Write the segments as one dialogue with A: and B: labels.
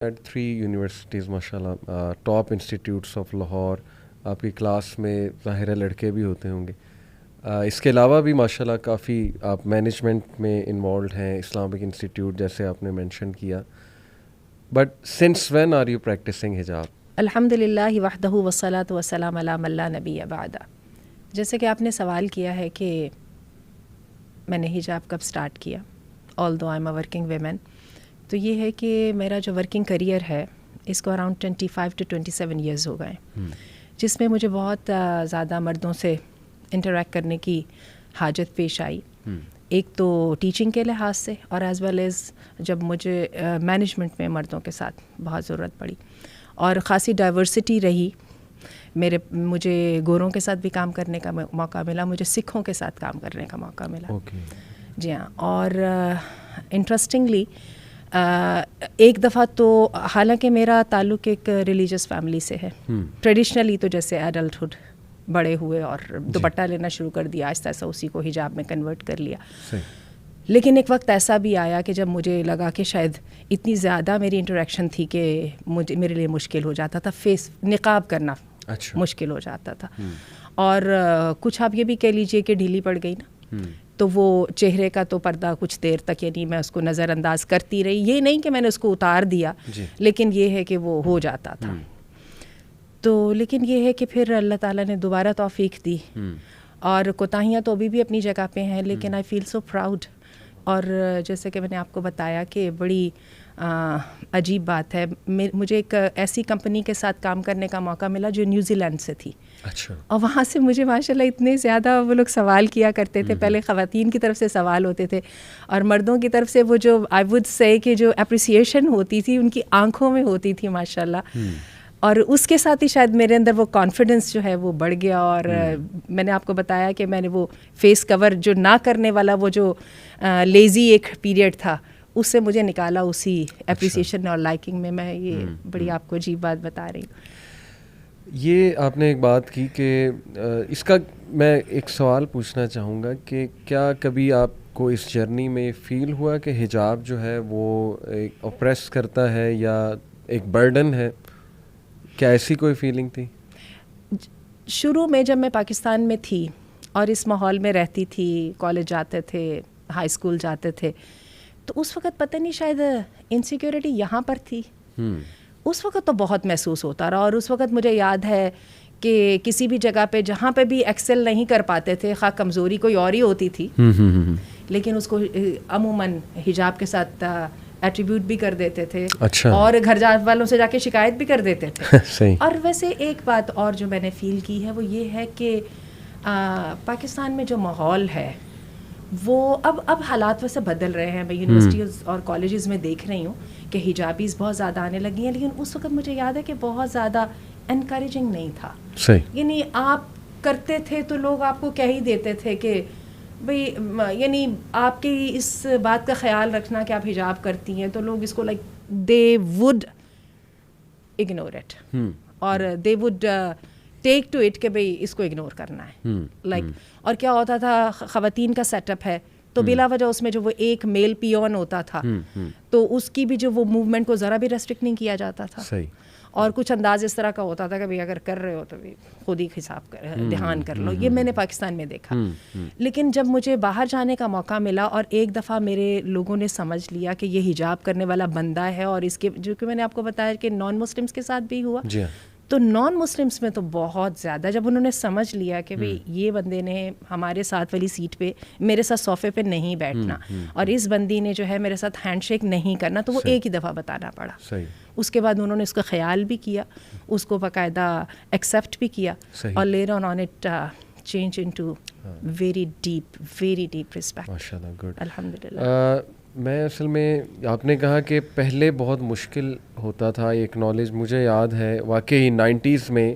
A: At 3 universities ماشاء اللہ، top institutes of Lahore. آپ کی کلاس میں ظاہر ہے لڑکے بھی ہوتے ہوں گے. اس کے علاوہ بھی ماشاء اللہ کافی آپ مینجمنٹ میں انوالوڈ ہیں، اسلامک انسٹیٹیوٹ جیسے آپ نے مینشن کیا. But since when are you practising حجاب؟
B: الحمد للہ وحدہ والصلاۃ والسلام علی من لا نبی بعد. جیسے کہ آپ نے سوال کیا ہے کہ میں نے حجاب کب سٹارٹ کیا، although I am a working women, تو یہ ہے کہ میرا جو ورکنگ کریئر ہے اس کو اراؤنڈ 25 to 27 ایئرز ہو گئے، جس میں مجھے بہت زیادہ مردوں سے انٹریکٹ کرنے کی حاجت پیش آئی. ایک تو ٹیچنگ کے لحاظ سے، اور ایز ویل ایز جب مجھے مینجمنٹ میں مردوں کے ساتھ بہت ضرورت پڑی، اور خاصی ڈائیورسٹی رہی. مجھے گوروں کے ساتھ بھی کام کرنے کا موقع ملا، مجھے سکھوں کے ساتھ کام کرنے کا موقع ملا. جی ہاں. اور انٹرسٹنگلی ایک دفعہ تو، حالانکہ میرا تعلق ایک ریلیجس فیملی سے ہے، ٹریڈیشنلی تو جیسے ایڈلٹہڈ بڑے ہوئے اور دوپٹہ لینا شروع کر دیا، آہستہ آہستہ اسی کو حجاب میں کنورٹ کر لیا. لیکن ایک وقت ایسا بھی آیا کہ جب مجھے لگا کہ شاید اتنی زیادہ میری انٹریکشن تھی کہ میرے لیے مشکل ہو جاتا تھا فیس نقاب کرنا، مشکل ہو جاتا تھا. اور کچھ آپ یہ بھی کہہ لیجئے کہ ڈھیلی پڑ گئی نا، تو وہ چہرے کا تو پردہ کچھ دیر تک، یعنی میں اس کو نظر انداز کرتی رہی. یہ نہیں کہ میں نے اس کو اتار دیا، لیکن یہ ہے کہ وہ ہو جاتا تھا. تو لیکن یہ ہے کہ پھر اللہ تعالیٰ نے دوبارہ توفیق دی، اور کوتاہیاں تو ابھی بھی اپنی جگہ پہ ہیں، لیکن آئی فیل سو پراؤڈ. اور جیسے کہ میں نے آپ کو بتایا کہ بڑی عجیب بات ہے، مجھے ایک ایسی کمپنی کے ساتھ کام کرنے کا موقع ملا جو نیوزی لینڈ سے تھی. اور وہاں سے مجھے ماشاء اللہ اتنے زیادہ وہ لوگ سوال کیا کرتے تھے. پہلے خواتین کی طرف سے سوال ہوتے تھے، اور مردوں کی طرف سے وہ جو آئی وڈ سے کہ جو اپریسیشن ہوتی تھی ان کی آنکھوں میں ہوتی تھی ماشاء اللہ. اور اس کے ساتھ ہی شاید میرے اندر وہ کانفیڈنس جو ہے وہ بڑھ گیا. اور میں نے آپ کو بتایا کہ میں نے وہ فیس کور جو نہ کرنے والا وہ جو لیزی ایک پیریڈ تھا، اس سے مجھے نکالا اسی اپریسیشن اور لائکنگ میں. میں یہ بڑی آپ کو عجیب بات بتا رہی ہوں.
A: یہ آپ نے ایک بات کی کہ اس کا میں ایک سوال پوچھنا چاہوں گا کہ کیا کبھی آپ کو اس جرنی میں فیل ہوا کہ حجاب جو ہے وہ ایک اوپریس کرتا ہے یا ایک برڈن ہے؟ کیا ایسی کوئی فیلنگ تھی؟
B: شروع میں جب میں پاکستان میں تھی اور اس ماحول میں رہتی تھی، کالج جاتے تھے، ہائی اسکول جاتے تھے، تو اس وقت پتہ نہیں شاید انسیکیورٹی یہاں پر تھی. اس وقت تو بہت محسوس ہوتا رہا. اور اس وقت مجھے یاد ہے کہ کسی بھی جگہ پہ جہاں پہ بھی ایکسل نہیں کر پاتے تھے، خواہ کمزوری کوئی اور ہی ہوتی تھی، لیکن اس کو عموماً حجاب کے ساتھ ایٹریبیوٹ بھی کر دیتے تھے. اور گھر والوں سے جا کے شکایت بھی کر دیتے تھے. اور ویسے ایک بات اور جو میں نے فیل کی ہے وہ یہ ہے کہ پاکستان میں جو ماحول ہے وہ اب حالات ویسے بدل رہے ہیں. میں یونیورسٹیز اور کالجز میں دیکھ رہی ہوں کہ حجابیز بہت زیادہ آنے لگی ہیں، لیکن اس وقت مجھے یاد ہے کہ بہت زیادہ انکریجنگ نہیں تھا. یعنی آپ کرتے تھے تو لوگ آپ کو کہہ ہی دیتے تھے کہ بھئی، یعنی آپ کی اس بات کا خیال رکھنا کہ آپ حجاب کرتی ہیں، تو لوگ اس کو like they would ignore it, اور they would take to it کہ بھئی اس کو اگنور کرنا ہے. لائک اور کیا ہوتا تھا، خواتین کا سیٹ اپ ہے تو بلا وجہ اس میں جو وہ ایک میل پیون ہوتا تھا تو اس کی بھی جو وہ موومنٹ کو ذرا بھی ریسٹرکٹ نہیں کیا جاتا تھا. اور کچھ انداز اس طرح کا ہوتا تھا کہ بھئی اگر کر رہے ہو تو خود ہی حساب دھیان کر لو. یہ میں نے پاکستان میں دیکھا. لیکن جب مجھے باہر جانے کا موقع ملا اور ایک دفعہ میرے لوگوں نے سمجھ لیا کہ یہ حجاب کرنے والا بندہ ہے، اور اس کے جو کہ میں نے آپ کو بتایا کہ نان مسلمس کے ساتھ بھی ہوا، تو نان مسلمس میں تو بہت زیادہ جب انہوں نے سمجھ لیا کہ بھئی یہ بندے نے ہمارے ساتھ والی سیٹ پہ میرے ساتھ صوفے پہ نہیں بیٹھنا، اور اس بندی نے جو ہے میرے ساتھ ہینڈ شیک نہیں کرنا، تو وہ ایک ہی دفعہ بتانا پڑا. اس کے بعد انہوں نے اس کا خیال بھی کیا، اس کو باقاعدہ ایکسیپٹ بھی کیا، اور later on it change into very deep respect.
A: الحمدللہ. میں اصل میں آپ نے کہا کہ پہلے بہت مشکل ہوتا تھا ایک نالج، مجھے یاد ہے واقعی 90s میں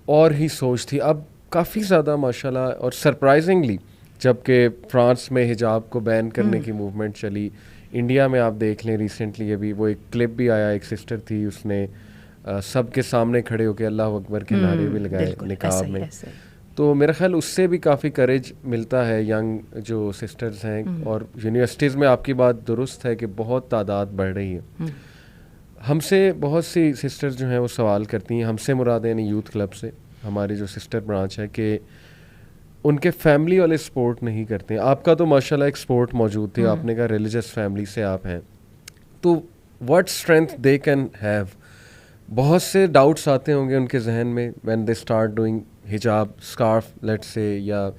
A: اور ہی سوچ تھی. اب کافی زیادہ ماشاء اللہ، اور سرپرائزنگلی جب کہ فرانس میں حجاب کو بین کرنے کی موومنٹ چلی، انڈیا میں آپ دیکھ لیں ریسنٹلی ابھی وہ ایک کلپ بھی آیا، ایک سسٹر تھی، اس نے سب کے سامنے کھڑے ہو کے اللہ اکبر کے نعرے بھی لگائے نقاب میں. تو میرا خیال اس سے بھی کافی کریج ملتا ہے ینگ جو سسٹرز ہیں. اور یونیورسٹیز میں آپ کی بات درست ہے کہ بہت تعداد بڑھ رہی ہے. ہم سے بہت سی سسٹر جو ہیں وہ سوال کرتی ہیں, ہم سے مراد یعنی یوتھ کلب سے, ہماری جو سسٹر برانچ ہے, کہ ان کے فیملی والے سپورٹ نہیں کرتے ہیں. آپ کا تو ماشاءاللہ ایک سپورٹ موجود تھی, آپ نے کہا ریلیجس فیملی سے آپ ہیں, تو what strength they can have. بہت سے ڈاؤٹس آتے ہوں گے ان کے ذہن میں وین دے اسٹارٹ ڈوئنگ حجاب, اسکارف لیٹ سے, یا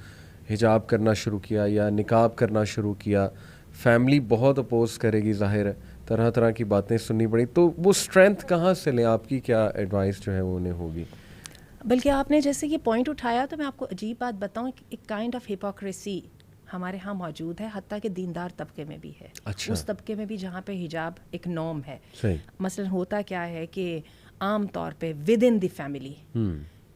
A: حجاب کرنا شروع کیا یا نقاب کرنا شروع کیا. فیملی بہت اپوز کرے گی, ظاہر ہے, طرح طرح کی باتیں سننی پڑی, تو وہ اسٹرینتھ کہاں سے لیں؟ آپ کی کیا ایڈوائس جو ہے وہ انہیں ہوگی؟
B: بلکہ آپ نے جیسے یہ پوائنٹ اٹھایا تو میں آپ کو عجیب بات بتاؤں, ایک کائنڈ آف ہپوکریسی ہمارے ہاں موجود ہے, حتیٰ کہ دیندار طبقے میں بھی ہے.
A: اچھا.
B: اس طبقے میں بھی جہاں پہ حجاب ایک نارم ہے.
A: صحیح.
B: مثلاً ہوتا کیا ہے کہ عام طور پہ ود ان دی فیملی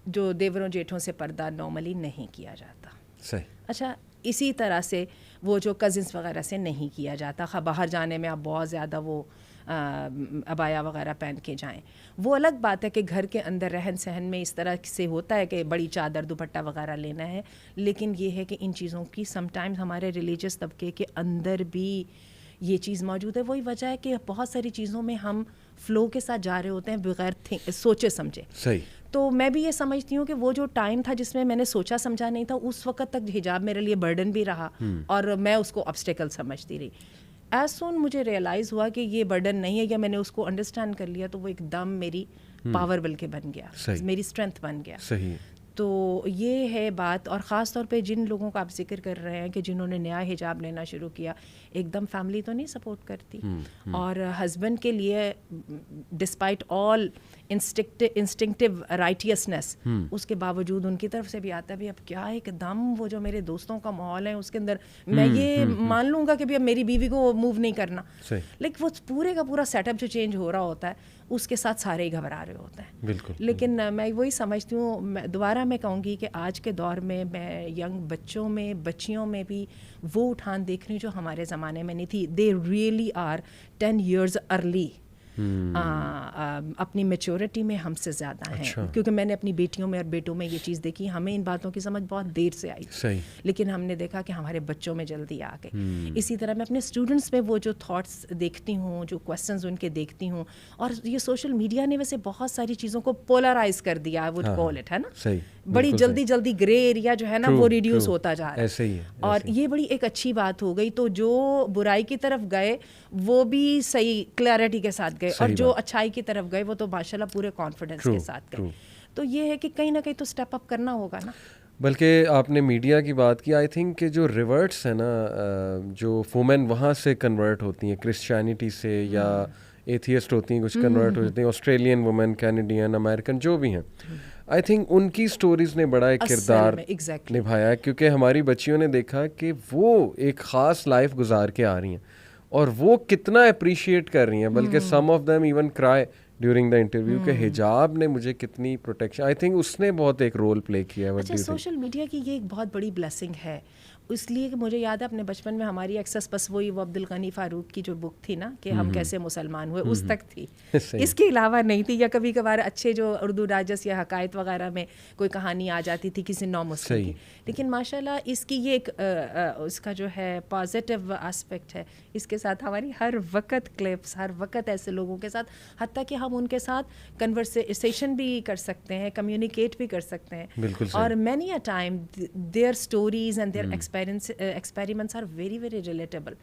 B: جو دیوروں جیٹھوں سے پردہ نارملی نہیں کیا جاتا.
A: صحیح.
B: اچھا, اسی طرح سے وہ جو کزنس وغیرہ سے نہیں کیا جاتا. باہر جانے میں آپ بہت زیادہ وہ ابایا وغیرہ پہن کے جائیں, وہ الگ بات ہے کہ گھر کے اندر رہن سہن میں اس طرح سے ہوتا ہے کہ بڑی چادر دوپٹہ وغیرہ لینا ہے, لیکن یہ ہے کہ ان چیزوں کی سم ٹائمز ہمارے ریلیجس طبقے کے اندر بھی یہ چیز موجود ہے. وہی وجہ ہے کہ بہت ساری چیزوں میں ہم فلو کے ساتھ جا رہے ہوتے ہیں بغیر سوچے سمجھے.
A: صحیح.
B: تو میں بھی یہ سمجھتی ہوں کہ وہ جو ٹائم تھا جس میں میں نے سوچا سمجھا نہیں تھا, اس وقت تک حجاب میرے لیے برڈن بھی رہا اور میں اس کو obstacle سمجھتی رہی. ایز سون مجھے ریئلائز ہوا کہ یہ برڈن نہیں ہے, یا میں نے اس کو انڈرسٹینڈ کر لیا, تو وہ ایک دم میری پاور بلکہ بن گیا, میری اسٹرینتھ بن گیا.
A: صحیح.
B: تو یہ ہے بات. اور خاص طور پہ جن لوگوں کا آپ ذکر کر رہے ہیں کہ جنہوں نے نیا حجاب لینا شروع کیا, ایک دم فیملی تو نہیں سپورٹ کرتی, اور ہسبینڈ کے لیے ڈسپائٹ آل انسٹنکٹیو رائٹیسنس, اس کے باوجود ان کی طرف سے بھی آتا ہے بھی اب کیا ایک دم وہ جو میرے دوستوں کا ماحول ہے اس کے اندر میں یہ مان لوں گا کہ بھی اب میری بیوی کو موو نہیں کرنا. لیکن وہ پورے کا پورا سیٹ اپ جو چینج ہو رہا ہوتا ہے اس کے ساتھ سارے ہی گھبرا رہے ہوتے ہیں.
A: بالکل.
B: لیکن میں وہی سمجھتی ہوں, دوبارہ میں کہوں گی کہ آج کے دور میں ینگ بچوں میں بچیوں میں بھی وہ اٹھان دیکھ رہی ہوں جو ہمارے زمانے میں نہیں تھی. They really are 10 years early اپنی میچورٹی میں ہم سے زیادہ ہیں. کیونکہ میں نے اپنی بیٹیوں میں اور بیٹوں میں یہ چیز دیکھی, ہمیں ان باتوں کی سمجھ بہت دیر سے آئی, لیکن ہم نے دیکھا کہ ہمارے بچوں میں جلدی آ گئی. اسی طرح میں اپنے اسٹوڈنٹس میں وہ جو تھاٹس دیکھتی ہوں, جو کویسچنز ان کے دیکھتی ہوں, اور یہ سوشل میڈیا نے ویسے بہت ساری چیزوں کو پولرائز کر دیا, وڈ کال اٹ, ہے نا, بڑی جلدی جلدی گرے ایریا جو ہے نا وہ ریڈیوس ہوتا جا رہا ہے, اور یہ بڑی ایک اچھی بات ہو گئی. تو جو برائی کی طرف گئے وہ بھی صحیح کلیئرٹی کے ساتھ گئے, اور جو اچھائی کی طرف گئے وہ تو ماشاءاللہ پورے کانفیڈنس کے ساتھ گئے. تو یہ ہے کہ کہیں نہ کہیں تو اسٹیپ اپ کرنا ہوگا نا.
A: بلکہ آپ نے میڈیا کی بات کی, آئی تھنک کہ جو ریورٹس ہیں نا, جو وومن وہاں سے کنورٹ ہوتی ہیں کرسچینٹی سے, یا ایتھیسٹ ہوتی ہیں کچھ کنورٹ ہو جاتی ہیں, آسٹریلین وومن, کینیڈین, امریکن جو بھی ہیں, آئی تھنک ان کی سٹوریز نے بڑا ایک کردار نبھایا, کیونکہ ہماری بچیوں نے دیکھا کہ وہ ایک خاص لائف گزار کے آ رہی ہیں اور وہ کتنا اپریشیٹ کر رہی ہیں. بلکہ سم آف دیم ایون کرائی ڈیورنگ دا انٹرویو کہ حجاب نے مجھے کتنی پروٹیکشن, آئی تھنک اس نے بہت ایک رول پلے کیا ہے.
B: اچھا, سوشل میڈیا کی یہ ایک بہت بڑی بلیسنگ ہے, اس لیے کہ مجھے یاد ہے اپنے بچپن میں ہماری ایکسس بس وہی وہ عبدالغنی فاروق کی جو بک تھی نا کہ ہم کیسے مسلمان ہوئے, اس تک تھی, اس کے علاوہ نہیں تھی. یا کبھی کبھار اچھے جو اردو ڈائجسٹ یا حکایت وغیرہ میں کوئی کہانی آ جاتی تھی کسی نو مسلم کی. لیکن ماشاء اللہ اس کی یہ ایک اس کا جو ہے پازیٹیو اسپیکٹ ہے, اس کے ساتھ ہماری ہر وقت کلپس, ہر وقت ایسے لوگوں کے ساتھ, حتیٰ کہ ہم ان کے ساتھ کنورسیشن بھی کر سکتے ہیں, کمیونیکیٹ بھی کر سکتے ہیں. اور many a time their stories and their experiments are very very relatable.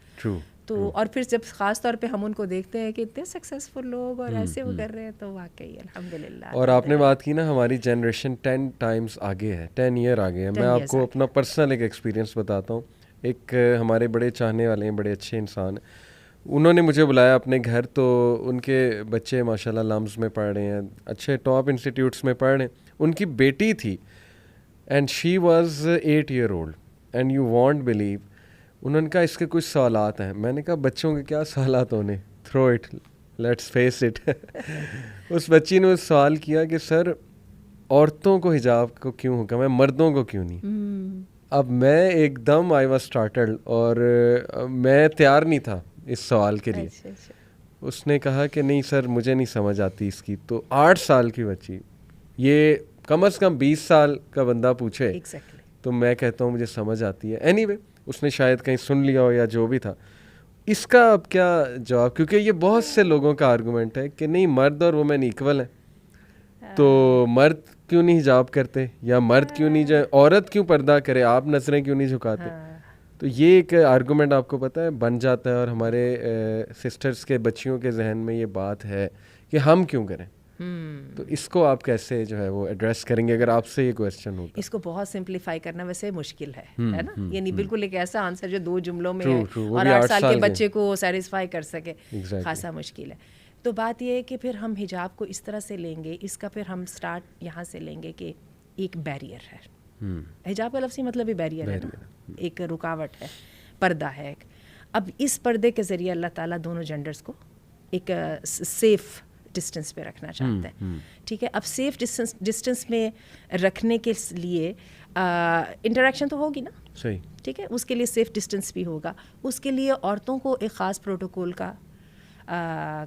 B: تو اور پھر جب خاص طور پہ ہم ان کو دیکھتے ہیں کہ اتنے سکسیزفل لوگ اور ایسے وہ کر رہے ہیں, تو واقعی الحمدللہ.
A: اور آپ نے بات کی نا ہماری جنریشن 10 times آگے ہے, 10 year آگے ہے. میں آپ کو اپنا پرسنل ایک ایکسپیرینس بتاتا ہوں. ایک ہمارے بڑے چاہنے والے ہیں, بڑے اچھے انسان ہیں, انہوں نے مجھے بلایا اپنے گھر. تو ان کے بچے ماشاءاللہ لمز میں پڑھ رہے ہیں, اچھے ٹاپ انسٹیٹیوٹس میں پڑھ رہے ہیں. ان کی بیٹی تھی and she was 8 year old and you want blue, انہوں نے کہا اس کے کچھ سوالات ہیں. میں نے کہا بچوں کے کیا سوالات ہونے, through it, let's face it. اس بچی نے سوال کیا کہ سر عورتوں کو حجاب کو کیوں حکم ہے, مردوں کو کیوں نہیں؟ اب میں ایک دم آئی واز اسٹارٹڈ, اور میں تیار نہیں تھا اس سوال کے لیے. اس نے کہا کہ نہیں سر مجھے نہیں سمجھ آتی اس کی. تو 8 سال کی بچی, یہ کم از کم 20 سال کا بندہ پوچھے تو میں کہتا ہوں مجھے سمجھ آتی ہے. اینی وے اس نے شاید کہیں سن لیا ہو یا جو بھی تھا. اس کا اب کیا جواب, کیونکہ یہ بہت سے لوگوں کا آرگومنٹ ہے کہ نہیں مرد اور وومن ایکول ہیں, تو مرد کیوں نہیں حجاب کرتے, یا مرد کیوں نہیں عورت کیوں پردہ کرے, آپ نظریں کیوں نہیں جھکاتے. تو یہ ایک آرگومنٹ آپ کو پتہ ہے بن جاتا ہے, اور ہمارے سسٹرز کے بچیوں کے ذہن میں یہ بات ہے کہ ہم کیوں کریں. تو اس کو آپ کیسے جو ہے وہ ایڈریس کریں گے اگر آپ سے یہ کویسچن ہوتا ہے؟
B: اس کو بہت سمپلیفائی کرنا ویسے مشکل ہے نا, یعنی بالکل ایک ایسا آنسر جو 2 جملوں میں ہے اور 8 سال کے بچے کو سیٹسفائی کر سکے, خاصا مشکل ہے. تو بات یہ ہے کہ پھر ہم حجاب کو اس طرح سے لیں گے, اس کا پھر ہم سٹارٹ یہاں سے لیں گے کہ ایک بیریئر ہے. حجاب کا لفظی مطلب ہی بیریئر ہے نا, ایک رکاوٹ ہے, پردہ ہے ایک. اب اس پردے کے ذریعے اللہ تعالیٰ دونوں جینڈرز کو ایک سیف ڈسٹینس پہ رکھنا چاہتے ہیں. ٹھیک ہے, اب سیف ڈسٹینس میں رکھنے کے لیے انٹریکشن تو ہوگی نا,
A: صحیح,
B: ٹھیک ہے, اس کے لیے سیف ڈسٹینس بھی ہوگا. اس کے لیے عورتوں کو ایک خاص پروٹوکول کا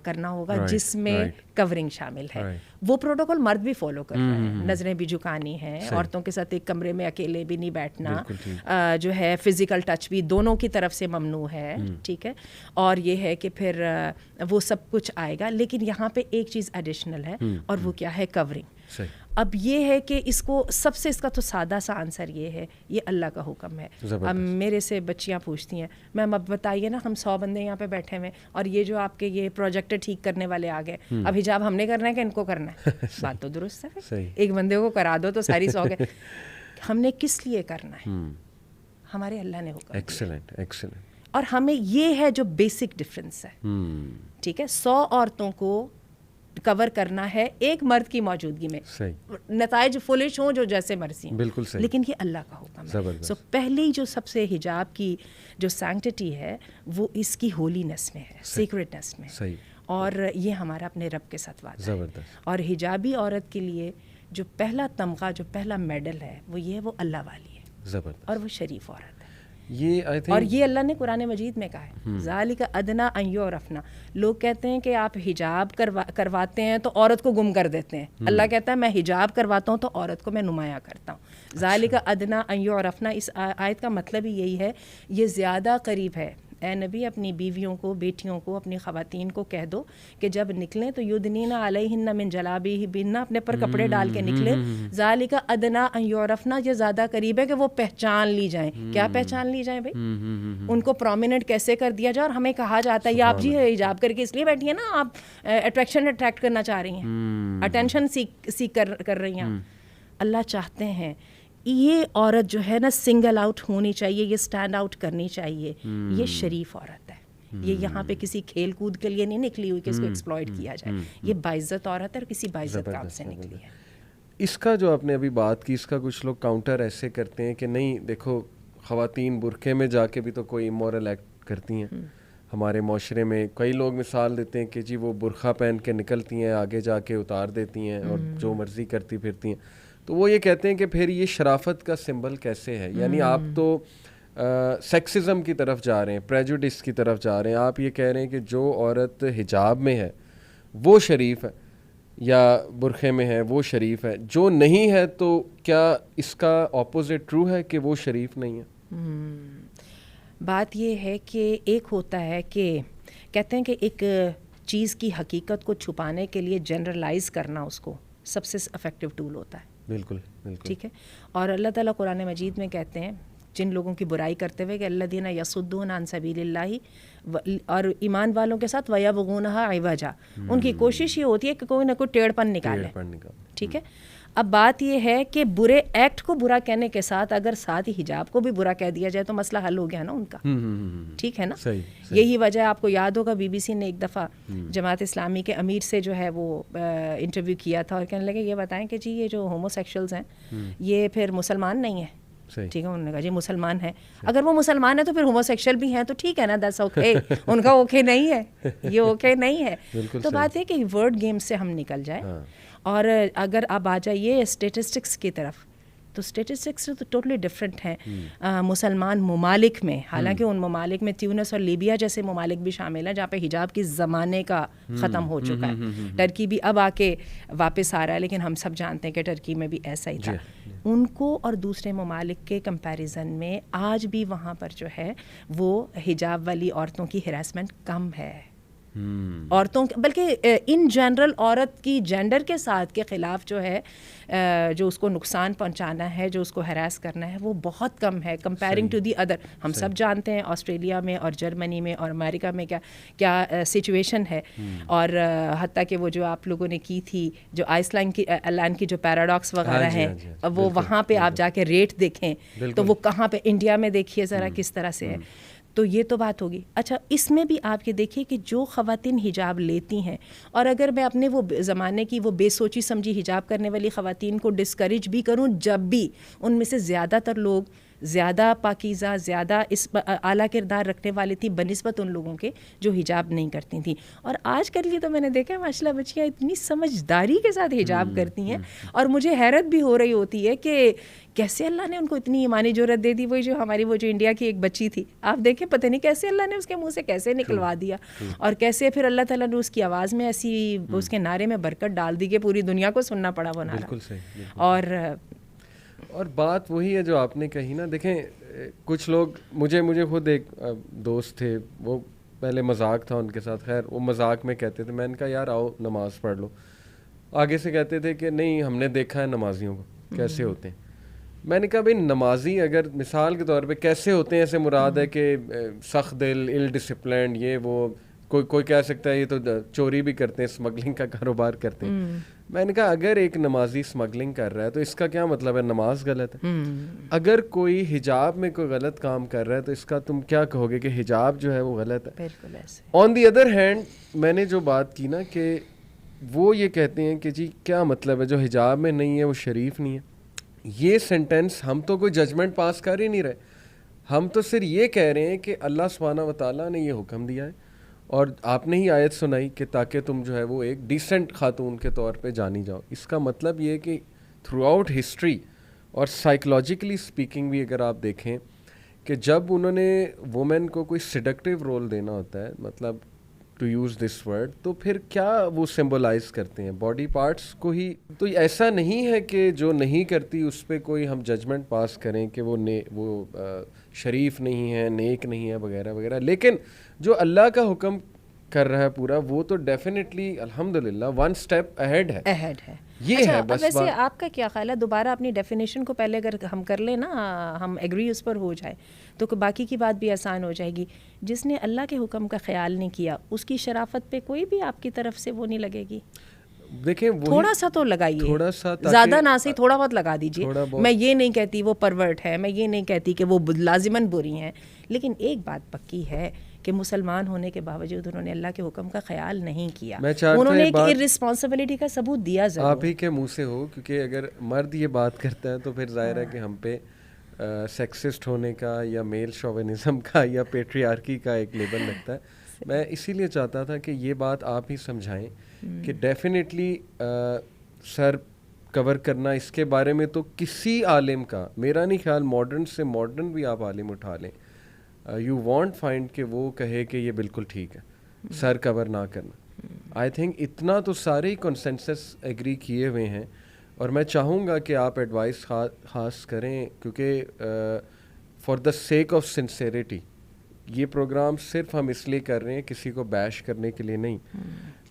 B: کرنا ہوگا جس میں کورنگ شامل ہے. وہ پروٹوکول مرد بھی فالو کر رہے ہیں, نظریں بھی جھکانی ہیں, عورتوں کے ساتھ ایک کمرے میں اکیلے بھی نہیں بیٹھنا, جو ہے فزیکل ٹچ بھی دونوں کی طرف سے ممنوع ہے. ٹھیک ہے, اور یہ ہے کہ پھر وہ سب کچھ آئے گا, لیکن یہاں پہ ایک چیز ایڈیشنل ہے, اور وہ کیا ہے, کورنگ. اب یہ ہے کہ اس کو سب سے, اس کا تو سادہ سا آنسر یہ ہے, یہ اللہ کا حکم ہے. اب میرے سے بچیاں پوچھتی ہیں, میم اب بتائیے نا, ہم 100 بندے یہاں پہ بیٹھے ہوئے, اور یہ جو آپ کے یہ پروجیکٹر ٹھیک کرنے والے آ گئے, اب حجاب ہم نے کرنا ہے کہ ان کو کرنا ہے؟ بات تو درست ہے, ایک بندے کو کرا دو تو ساری 100 گئے. ہم نے کس لیے کرنا ہے؟ ہمارے اللہ نے حکم.
A: Excellent, excellent.
B: اور ہمیں یہ ہے جو بیسک ڈفرینس ہے. ٹھیک ہے, 100 عورتوں کو کور کرنا ہے ایک مرد کی موجودگی میں, نتائج فلش ہوں جو جیسے مرضی ہیں,
A: بالکل صحیح,
B: لیکن یہ اللہ کا حکم ہے. سو پہلی جو سب سے حجاب کی جو سینکٹیٹی ہے وہ اس کی ہولینس میں ہے, سیکریٹنس میں, اور یہ ہمارا اپنے رب کے ساتھ وعدہ ہے. اور حجابی عورت کے لیے جو پہلا تمغہ, جو پہلا میڈل ہے, وہ یہ ہے, وہ اللہ والی ہے, اور وہ شریف عورت ہے. اور یہ اللہ نے قرآن مجید میں کہا ہے, ذالک ادنیٰ ان یعرفنا. لوگ کہتے ہیں کہ آپ حجاب کرواتے ہیں تو عورت کو گم کر دیتے ہیں. اللہ کہتا ہے میں حجاب کرواتا ہوں تو عورت کو میں نمایاں کرتا ہوں. ذالک ادنیٰ ان یعرفنا, اس آیت کا مطلب ہی یہی ہے, یہ زیادہ قریب ہے. اے نبی اپنی بیویوں کو, بیٹیوں کو, اپنی خواتین کو کہہ دو کہ جب نکلیں تو یدنین علیہن من جلابیبہن, اپنے پر کپڑے ڈال کے نکلیں. ذالک ادنیٰ ان یعرفنا, یہ زیادہ قریب ہے کہ وہ پہچان لی جائیں. کیا پہچان لی جائیں بھائی؟ ان کو پرومیننٹ کیسے کر دیا جائے. اور ہمیں کہا جاتا ہے, یہ آپ جی حجاب کر کے اس لیے بیٹھی ہیں نا, آپ اٹریکٹ کرنا چاہ رہی ہیں, اٹینشن سیک کر رہی ہیں. اللہ چاہتے ہیں یہ عورت جو ہے نا سنگل آؤٹ ہونی چاہیے, یہ سٹینڈ آؤٹ کرنی چاہیے. یہ شریف عورت ہے, یہ یہاں پہ کسی کھیل کود کے لیے نہیں نکلی ہوئی کہ اس کو ایکسپلائٹ کیا جائے. یہ باعزت عورت ہے اور کسی باعزت کام سے نکلی ہے.
A: اس کا جو آپ نے ابھی بات کی, اس کا کچھ لوگ کاؤنٹر ایسے کرتے ہیں کہ نہیں دیکھو, خواتین برقعے میں جا کے بھی تو کوئی امورل ایکٹ کرتی ہیں. ہمارے معاشرے میں کئی لوگ مثال دیتے ہیں کہ جی وہ برقعہ پہن کے نکلتی ہیں, آگے جا کے اتار دیتی ہیں اور جو مرضی کرتی پھرتی ہیں. تو وہ یہ کہتے ہیں کہ پھر یہ شرافت کا سمبل کیسے ہے؟ یعنی آپ تو سیکسزم کی طرف جا رہے ہیں, پریجوڈس کی طرف جا رہے ہیں. آپ یہ کہہ رہے ہیں کہ جو عورت حجاب میں ہے وہ شریف ہے, یا برقعے میں ہے وہ شریف ہے, جو نہیں ہے تو کیا اس کا اپوزٹ ٹرو ہے کہ وہ شریف نہیں ہے؟
B: بات یہ ہے کہ ایک ہوتا ہے کہ کہتے ہیں کہ ایک چیز کی حقیقت کو چھپانے کے لیے جنرلائز کرنا اس کو سب سے افیکٹو ٹول ہوتا ہے.
A: بالکل بالکل,
B: ٹھیک ہے. اور اللہ تعالیٰ قرآن مجید میں کہتے ہیں جن لوگوں کی برائی کرتے ہوئے کہ الذین یصدون عن سبیل اللہ, اور ایمان والوں کے ساتھ ویبغونہا عوجا, ان کی کوشش یہ ہوتی ہے کہ کوئی نہ کوئی ٹیڑھ پن نکالے. ٹھیک ہے. اب بات یہ ہے کہ برے ایکٹ کو برا کہنے کے ساتھ اگر ساتھ ہی حجاب کو بھی برا کہہ دیا جائے تو مسئلہ حل ہو گیا نا ان کا. ٹھیک ہے نا. یہی وجہ آپ کو یاد ہوگا بی بی سی نے ایک دفعہ جماعت اسلامی کے امیر سے جو ہے وہ انٹرویو کیا تھا, اور کہنے لگے یہ بتائیں کہ جی یہ جو ہومو سیکشولز ہیں یہ پھر مسلمان نہیں ہیں. ٹھیک ہے, انہوں نے کہا جی مسلمان ہیں, اگر وہ مسلمان ہیں تو پھر ہومو سیکشل بھی ہیں تو ٹھیک ہے نا, دیٹس اوکے. ان کا اوکے نہیں ہے, یہ اوکے نہیں ہے. تو بات ہے کہ ورڈ گیم سے ہم نکل جائیں. اور اگر آپ آ جائیے اسٹیٹسٹکس کی طرف, تو اسٹیٹسٹکس تو ٹوٹلی ڈفرینٹ ہیں مسلمان ممالک میں. حالانکہ ان ممالک میں تیونس اور لیبیا جیسے ممالک بھی شامل ہیں جہاں پہ حجاب کی زمانے کا ختم ہو چکا ہے. ٹرکی بھی اب آ کے واپس آ رہا ہے, لیکن ہم سب جانتے ہیں کہ ٹرکی میں بھی ایسا ہی تھا. ان کو اور دوسرے ممالک کے کمپیریزن میں آج بھی وہاں پر جو ہے وہ حجاب والی عورتوں کی ہراسمنٹ کم ہے. عورتوں بلکہ ان جنرل عورت کی جینڈر کے ساتھ کے خلاف جو ہے جو اس کو نقصان پہنچانا ہے, جو اس کو ہراس کرنا ہے, وہ بہت کم ہے کمپیرنگ ٹو دی ادر. ہم سب جانتے ہیں آسٹریلیا میں اور جرمنی میں اور امریکہ میں کیا سچویشن ہے. اور حتیٰ کہ وہ جو آپ لوگوں نے کی تھی جو آئس لینڈ کی جو پیراڈاکس وغیرہ ہیں, وہ وہاں پہ آپ جا کے ریٹ دیکھیں تو وہ کہاں پہ, انڈیا میں دیکھیے ذرا کس طرح سے ہے. تو یہ تو بات ہوگی. اچھا, اس میں بھی آپ یہ دیکھیے کہ جو خواتین حجاب لیتی ہیں, اور اگر میں اپنے وہ زمانے کی وہ بے سوچی سمجھی حجاب کرنے والی خواتین کو ڈسکریج بھی کروں, جب بھی ان میں سے زیادہ تر لوگ زیادہ پاکیزہ, زیادہ اس اعلیٰ کردار رکھنے والی تھی بنسبت ان لوگوں کے جو حجاب نہیں کرتی تھیں. اور آج کل کی تو میں نے دیکھا ماشاء اللہ بچیاں اتنی سمجھداری کے ساتھ حجاب کرتی ہیں, اور مجھے حیرت بھی ہو رہی ہوتی ہے کہ کیسے اللہ نے ان کو اتنی ایمانی جرت دے دی. وہی جو ہماری وہ جو انڈیا کی ایک بچی تھی, آپ دیکھیں پتہ نہیں کیسے اللہ نے اس کے منہ سے کیسے نکلوا دیا, اور کیسے پھر اللہ تعالیٰ نے اس کی آواز میں ایسی اس کے نعرے میں برکت ڈال دی کہ پوری دنیا کو سننا پڑا وہ نعرہ.
A: بالکل صحیح. اور بات وہی ہے جو آپ نے کہی نا. دیکھیں کچھ لوگ, مجھے خود ایک دوست تھے, وہ پہلے مذاق تھا ان کے ساتھ, خیر وہ مذاق میں کہتے تھے, میں نے کہا یار آؤ نماز پڑھ لو. آگے سے کہتے تھے کہ نہیں ہم نے دیکھا ہے نمازیوں کو کیسے ہوتے ہیں. میں نے کہا بھائی نمازی اگر مثال کے طور پہ کیسے ہوتے ہیں, ایسے مراد ہے کہ سخت دل, ال ڈسپلنڈ, یہ وہ, کوئی کہہ سکتا ہے یہ تو چوری بھی کرتے ہیں, اسمگلنگ کا کاروبار کرتے ہیں. میں نے کہا اگر ایک نمازی اسمگلنگ کر رہا ہے تو اس کا کیا مطلب ہے نماز غلط ہے؟ اگر کوئی حجاب میں کوئی غلط کام کر رہا ہے تو اس کا تم کیا کہو گے کہ حجاب جو ہے وہ غلط ہے؟
B: بالکل ایسے.
A: آن دی ادر ہینڈ میں نے جو بات کی نا کہ وہ یہ کہتے ہیں کہ جی کیا مطلب ہے جو حجاب میں نہیں ہے وہ شریف نہیں ہے. یہ سینٹینس ہم تو کوئی ججمنٹ پاس کر ہی نہیں رہے, ہم تو صرف یہ کہہ رہے ہیں کہ اللہ سبحانہ و تعالیٰ نے یہ حکم دیا ہے اور آپ نے ہی آیت سنائی کہ تاکہ تم جو ہے وہ ایک ڈیسنٹ خاتون کے طور پہ جانی جاؤ. اس کا مطلب یہ ہے کہ تھرو آؤٹ ہسٹری اور سائیکلوجیکلی اسپیکنگ بھی اگر آپ دیکھیں کہ جب انہوں نے وومن کو کوئی سیڈکٹیو رول دینا ہوتا ہے, مطلب ٹو یوز دس ورڈ, تو پھر کیا وہ سمبلائز کرتے ہیں باڈی پارٹس کو ہی. تو ایسا نہیں ہے کہ جو نہیں کرتی اس پہ کوئی ہم ججمنٹ پاس کریں کہ وہ شریف نہیں ہے, نیک نہیں ہے وغیرہ وغیرہ. لیکن جو اللہ کا حکم کر رہا ہے پورا, وہ تو ڈیفینیٹلی الحمدللہ ون اسٹیپ اہیڈ ہے. یہ ہے بس.
B: ویسے آپ کا کیا خیال ہے, دوبارہ اپنی ڈیفینیشن کو پہلے اگر ہم کر لیں نا, ہم ایگری اس پر ہو جائے تو باقی کی بات بھی آسان ہو جائے گی. جس نے اللہ کے حکم کا خیال نہیں کیا اس کی شرافت پہ کوئی بھی آپ کی طرف سے وہ نہیں لگے گی.
A: دیکھیں
B: تھوڑا سا تو لگائیے,
A: تھوڑا سا,
B: زیادہ نہ صحیح تھوڑا بہت لگا دیجیے. میں یہ نہیں کہتی وہ پرورٹ ہے, میں یہ نہیں کہتی کہ وہ لازماً بری ہیں, لیکن ایک بات پکی ہے کہ مسلمان ہونے کے باوجود انہوں نے اللہ کے حکم کا خیال نہیں کیا. انہوں نے ایک ارسپانسبلٹی کا ثبوت دیا ضرور.
A: آپ ہی کے منہ سے ہو, کیونکہ اگر مرد یہ بات کرتا ہے تو پھر ظاہر ہے کہ ہم پہ سیکسسٹ ہونے کا یا میل شوونزم کا یا پیٹریارکی کا ایک لیبل لگتا ہے. میں اسی لیے چاہتا تھا کہ یہ بات آپ ہی سمجھائیں کہ ڈیفینیٹلی سر کور کرنا اس کے بارے میں تو کسی عالم کا, میرا نہیں خیال ماڈرن سے ماڈرن بھی آپ عالم اٹھا لیں, یو وانٹ فائنڈ کہ وہ کہے کہ یہ بالکل ٹھیک ہے سر کور نہ کرنا. آئی تھنک اتنا تو سارے ہی کنسنسس ایگری کیے ہوئے ہیں, اور میں چاہوں گا کہ آپ ایڈوائس خاص کریں, کیونکہ for the sake of sincerity یہ پروگرام صرف ہم اس لیے کر رہے ہیں کسی کو بیش کرنے کے لیے نہیں.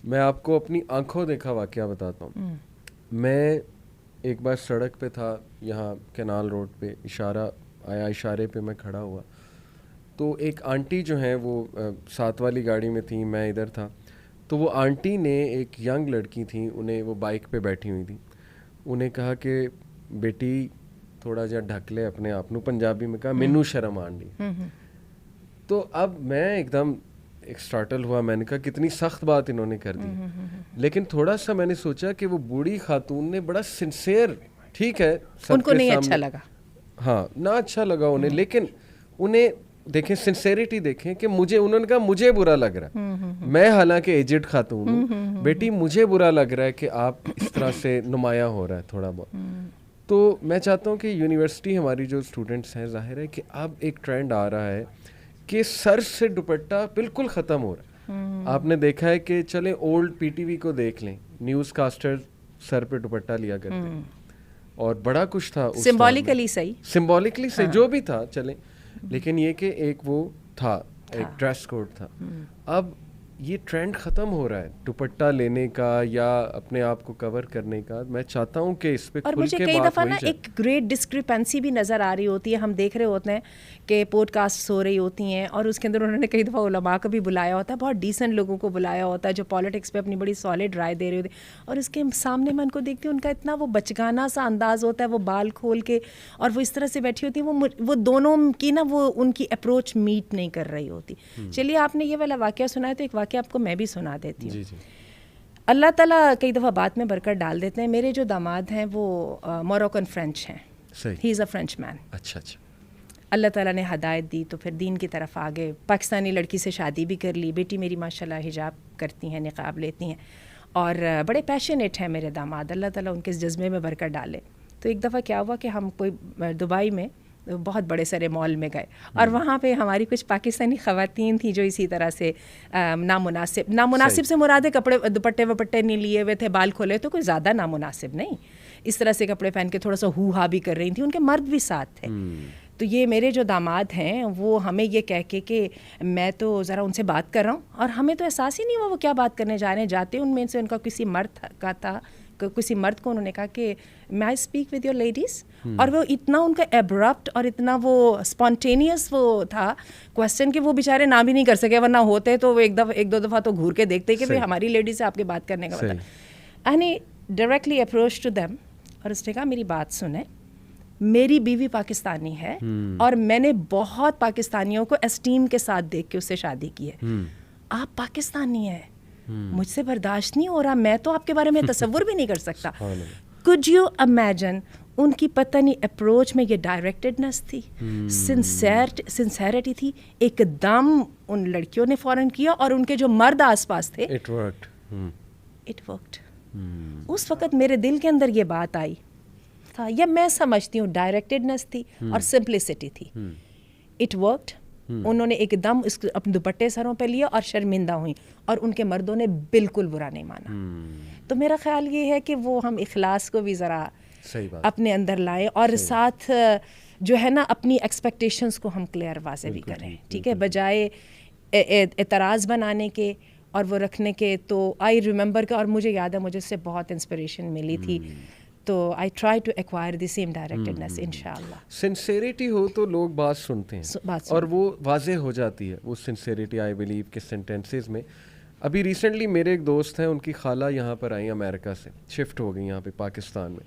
A: میں آپ کو اپنی آنکھوں دیکھا واقعہ بتاتا ہوں. میں ایک بار سڑک پہ تھا یہاں کینال روڈ پہ, اشارہ آیا, اشارے پہ میں کھڑا ہوا تو ایک آنٹی جو ہیں وہ ساتھ والی گاڑی میں تھیں, میں ادھر تھا, تو وہ آنٹی نے ایک ینگ لڑکی تھیں, انہیں وہ بائک پہ بیٹھی ہوئی تھیں, انہیں کہا کہ بیٹی تھوڑا جہا ڈھک لے اپنے آپ نو, پنجابی میں کہا مینو شرم آن ڈی. تو اب میں ایک دم اسٹارٹل ہوا, میں نے کہا کتنی سخت بات انہوں نے کر دی. لیکن تھوڑا سا میں نے سوچا کہ وہ بوڑھی خاتون نے بڑا سنسیئر, ٹھیک ہے
B: ان کو نہیں اچھا لگا,
A: ہاں نہ اچھا لگا انہیں, لیکن انہیں دیکھیں سنسیریٹی دیکھیں کہ مجھے, انہوں نے کہا مجھے برا لگ رہا ہے, میں حالانکہ ایجڈ خاتون ہوں, بیٹی مجھے برا لگ رہا ہے کہ آپ اس طرح سے نمایاں ہو رہا ہے تھوڑا بہت. تو میں چاہتا ہوں کہ یونیورسٹی ہماری جو اسٹوڈنٹس ہیں, ظاہر ہے کہ اب ایک ٹرینڈ آ رہا ہے کہ سر سے دوپٹہ بالکل ختم ہو رہا ہے. آپ نے دیکھا ہے کہ چلیں اولڈ پی ٹی وی کو دیکھ لیں, نیوز کاسٹر سر پہ دوپٹہ لیا کرتے اور بڑا کچھ تھا
B: سمبولکلی صحیح
A: جو بھی تھا چلیں, لیکن یہ کہ ایک وہ تھا, ایک ڈریس کوڈ تھا. اب یہ ٹرینڈ ختم ہو رہا ہے دوپٹہ لینے کا یا اپنے آپ کو کور کرنے کا. میں چاہتا ہوں کہ اس پہ
B: اور مجھے کئی دفعہ نا ایک گریٹ ڈسکریپنسی بھی نظر آ رہی ہوتی ہے. ہم دیکھ رہے ہوتے ہیں کہ پوڈ کاسٹ ہو رہی ہوتی ہیں اور اس کے اندر انہوں نے کئی دفعہ علماء کو بھی بلایا ہوتا ہے, بہت ڈیسنٹ لوگوں کو بلایا ہوتا ہے جو پالیٹکس پہ اپنی بڑی سالڈ رائے دے رہے ہوتے ہیں, اور اس کے سامنے میں ان کو دیکھتی ہوں ان کا اتنا وہ بچگانہ سا انداز ہوتا ہے, وہ بال کھول کے اور وہ اس طرح سے بیٹھی ہوتی ہیں, وہ دونوں کی نا وہ ان کی اپروچ میٹ نہیں کر رہی ہوتی. چلیے آپ نے یہ والا واقعہ سنا ہے تو ایک واقعہ آپ کو میں بھی سنا دیتی ہوں. اللہ تعالیٰ کئی دفعہ بات میں برکت ڈال دیتے ہیں. میرے جو داماد ہیں وہ موروکن فرینچ ہیں, ہی از اے فرینچ مین.
A: اچھا.
B: اللہ تعالیٰ نے ہدایت دی تو پھر دین کی طرف آگے, پاکستانی لڑکی سے شادی بھی کر لی. بیٹی میری ماشاءاللہ حجاب کرتی ہیں, نقاب لیتی ہیں اور بڑے پیشنیٹ ہیں میرے داماد. اللہ تعالیٰ ان کے جذبے میں برکت ڈالے. تو ایک دفعہ کیا ہوا کہ ہم کوئی دبئی میں بہت بڑے سارے مال میں گئے اور وہاں پہ ہماری کچھ پاکستانی خواتین تھیں جو اسی طرح سے نامناسب سے مراد کپڑے دوپٹے وپٹے نہیں لیے ہوئے تھے, بال کھولے, تو کوئی زیادہ نامناسب نہیں, اس طرح سے کپڑے پہن کے تھوڑا سا ہو ہا بھی کر رہی تھیں. ان کے مرد بھی ساتھ تھے. تو یہ میرے جو داماد ہیں وہ ہمیں یہ کہہ کے کہ میں تو ذرا ان سے بات کر رہا ہوں, اور ہمیں تو احساس ہی نہیں ہوا وہ کیا بات کرنے جا رہے ہیں. جاتے ان میں سے ان کا کسی مرد کا تھا, کسی مرد کو انہوں نے کہا کہ میں I speak with your ladies, اور وہ اتنا ان کا ایبرپٹ اور اتنا وہ اسپونٹینیس وہ تھا کوشچن کہ وہ بیچارے نہ بھی نہیں کر سکے, ورنہ ہوتے تو وہ ایک دو دفعہ تو گھور کے دیکھتے کہ بھائی ہماری لیڈیز سے آپ کی بات کرنے کا مطلب. And directly approach to them, اور اس نے کہا میری بات سنیں, میری بیوی پاکستانی ہے اور میں نے بہت پاکستانیوں کو اسٹیم کے ساتھ دیکھ کے اس سے شادی کی ہے, آپ پاکستانی ہیں, مجھ سے برداشت نہیں ہو رہا, میں تو آپ کے بارے میں تصور بھی نہیں کر سکتا. could you imagine ان کی پتہ نہیں اپروچ میں یہ ڈائریکٹڈنس تھی, سنسیرٹی تھی, ایک دم ان لڑکیوں نے فوراً کیا اور ان کے جو مرد آس پاس تھے
A: it worked.
B: اس وقت میرے دل کے اندر یہ بات آئی تھا, یا میں سمجھتی ہوں ڈائریکٹڈنس تھی اور سمپلسٹی تھی. It worked. انہوں نے ایک دم اس اپنے دوپٹے سروں پہ لیا اور شرمندہ ہوئیں, اور ان کے مردوں نے بالکل برا نہیں مانا. تو میرا خیال یہ ہے کہ وہ ہم اخلاص کو بھی ذرا اپنے اندر لائیں, اور ساتھ جو ہے نا اپنی ایکسپیکٹیشنز کو ہم کلیئر واضح بھی کریں, ٹھیک ہے, بجائے اعتراض بنانے کے اور وہ رکھنے کے. تو آئی ریممبر کہ, اور مجھے یاد ہے مجھے اس سے بہت انسپریشن ملی تھی, تو I try to acquire the same directedness. انشاءاللہ
A: سنسیریٹی ہو تو لوگ بات سنتے ہیں اور وہ واضح ہو جاتی ہے وہ سنسیریٹی. آئی بلیو کہ سینٹینسز میں ابھی ریسنٹلی میرے ایک دوست ہیں, ان کی خالہ یہاں پر آئیں امریکہ سے, شفٹ ہو گئی یہاں پہ پاکستان میں.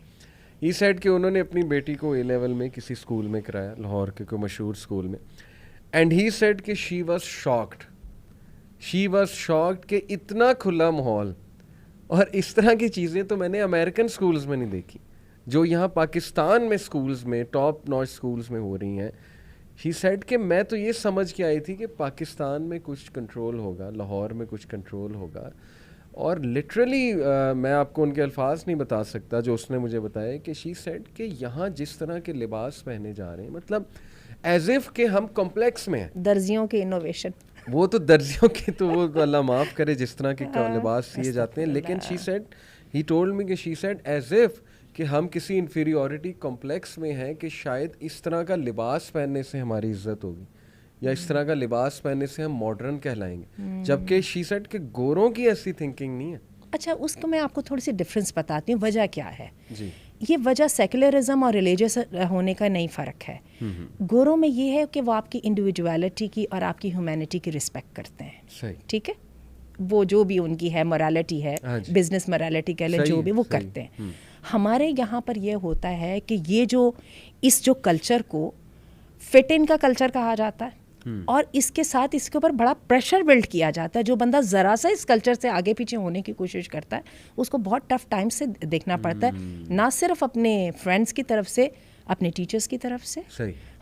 A: یہ سیڈ کہ انہوں نے اپنی بیٹی کو اے لیول میں کسی اسکول میں کرایا, لاہور کے کوئی مشہور اسکول میں, اینڈ ہی سیڈ کہ شی واز شاکڈ کہ اتنا کھلا ماحول اور اس طرح کی چیزیں تو میں نے امریکن اسکولز میں نہیں دیکھی جو یہاں پاکستان میں اسکولز میں ٹاپ نوچ اسکولز میں ہو رہی ہیں. ہی سیڈ کہ میں تو یہ سمجھ کے آئی تھی کہ پاکستان میں کچھ کنٹرول ہوگا, لاہور میں کچھ کنٹرول ہوگا, اور لٹرلی میں آپ کو ان کے الفاظ نہیں بتا سکتا جو اس نے مجھے بتایا کہ شی سیڈ کہ یہاں جس طرح کے لباس پہنے جا رہے ہیں, مطلب ایز اف کہ ہم کمپلیکس میں ہیں.
B: درزیوں کی انوویشن,
A: وہ تو درزیوں کی تو وہ اللہ معاف کرے جس طرح کے لباس سیے جاتے ہیں, لیکن she said he told me کہ شی سیڈ ایز اف کہ ہم کسی انفیریورٹی کمپلیکس میں ہیں کہ شاید اس طرح کا لباس پہننے سے ہماری عزت ہوگی یا اس طرح کا لباس پہننے سے ہم ماڈرن کہلائیں گے, جبکہ شی سیڈ کہ گوروں کی ایسی تھنکنگ نہیں ہے.
B: اچھا, اس کو میں آپ کو تھوڑی سی ڈفرینس بتاتی ہوں, وجہ کیا ہے.
A: جی,
B: یہ وجہ سیکولرزم اور ریلیجیس ہونے کا نہیں فرق ہے. گوروں میں یہ ہے کہ وہ آپ کی انڈیویجویلٹی کی اور آپ کی ہیومینٹی کی رسپیکٹ کرتے ہیں.
A: صحیح,
B: ٹھیک ہے, وہ جو بھی ان کی ہے مورالٹی ہے, بزنس مورالٹی کہہ لیں, جو بھی وہ کرتے ہیں. ہمارے یہاں پر یہ ہوتا ہے کہ یہ جو کلچر کو فٹ ان کا کلچر کہا جاتا ہے, اور اس کے ساتھ اس کے اوپر بڑا پریشر بلڈ کیا جاتا ہے. جو بندہ ذرا سا اس کلچر سے آگے پیچھے ہونے کی کوشش کرتا ہے اس کو بہت ٹف ٹائم سے دیکھنا پڑتا ہے, نہ صرف اپنے فرینڈس کی طرف سے, اپنے ٹیچرس کی طرف سے,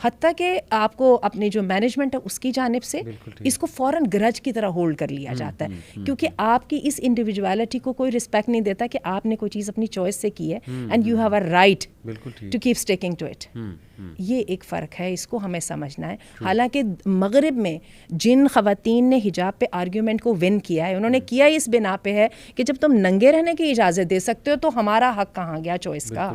B: حتیٰ کہ آپ کو اپنی جو مینجمنٹ ہے اس کی جانب سے اس کو فوراً گرج کی طرح ہولڈ کر لیا جاتا ہے, کیونکہ آپ کی اس انڈیویجویلٹی کو کوئی رسپیکٹ نہیں دیتا کہ آپ نے کوئی چیز اپنی چوائس سے کی ہے, and you have a right
A: بالکل ٹھیک,
B: to keep sticking to it. یہ ایک فرق ہے, اس کو ہمیں سمجھنا ہے. حالانکہ مغرب میں جن خواتین نے حجاب پہ آرگیومنٹ کو ون کیا ہے, انہوں نے کیا اس بنا پہ ہے کہ جب تم ننگے رہنے کی اجازت دے سکتے ہو تو ہمارا حق کہاں گیا چوائس کا؟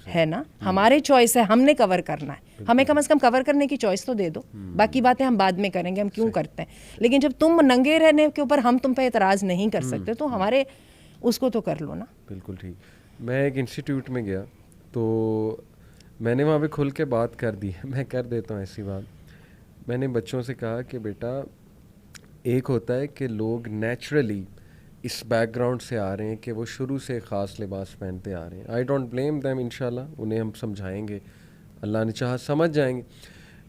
B: ہے نا, ہمارے چوائس ہے, ہم نے کور کرنا ہے, ہمیں کم از کم کور کرنے کی چوائس تو دے دو. باقی باتیں ہم بعد میں کریں گے, ہم کیوں کرتے ہیں. لیکن جب تم ننگے رہنے کے اوپر ہم تم پہ اعتراض نہیں کر سکتے تو ہمارے اس کو تو کر لو نا.
A: بالکل ٹھیک. میں ایک انسٹیٹیوٹ میں گیا تو میں نے وہاں پہ کھل کے بات کر دی. میں کر دیتا ہوں ایسی بات. میں نے بچوں سے کہا کہ بیٹا ایک ہوتا ہے کہ لوگ نیچرلی اس بیک گراؤنڈ سے آ رہے ہیں کہ وہ شروع سے خاص لباس پہنتے آ رہے ہیں. آئی ڈونٹ بلیم دیم, انشاءاللہ انہیں ہم سمجھائیں گے, اللہ نے چاہا سمجھ جائیں گے.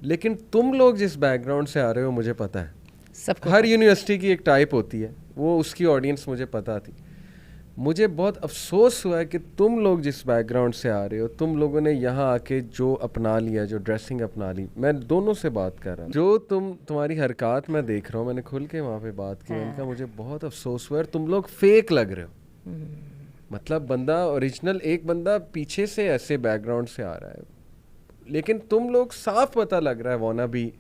A: لیکن تم لوگ جس بیک گراؤنڈ سے آ رہے ہو مجھے پتہ ہے, ہر یونیورسٹی کی ایک ٹائپ ہوتی ہے, وہ اس کی آڈینس مجھے پتہ تھی. مجھے بہت افسوس ہوا ہے کہ تم لوگ جس بیک گراؤنڈ سے آ رہے ہو, تم لوگوں نے یہاں آ کے جو اپنا لیا, جو ڈریسنگ اپنا لی, میں دونوں سے بات کر رہا ہوں, جو تمہاری حرکات میں دیکھ رہا ہوں, میں نے کھل کے وہاں پہ بات کی, ان کا مجھے بہت افسوس ہوا ہے. تم لوگ فیک لگ رہے ہو. مطلب بندہ اوریجنل, ایک بندہ پیچھے سے ایسے بیک گراؤنڈ سے آ رہا ہے, لیکن تم لوگ صاف پتہ لگ رہا ہے وانا بھی,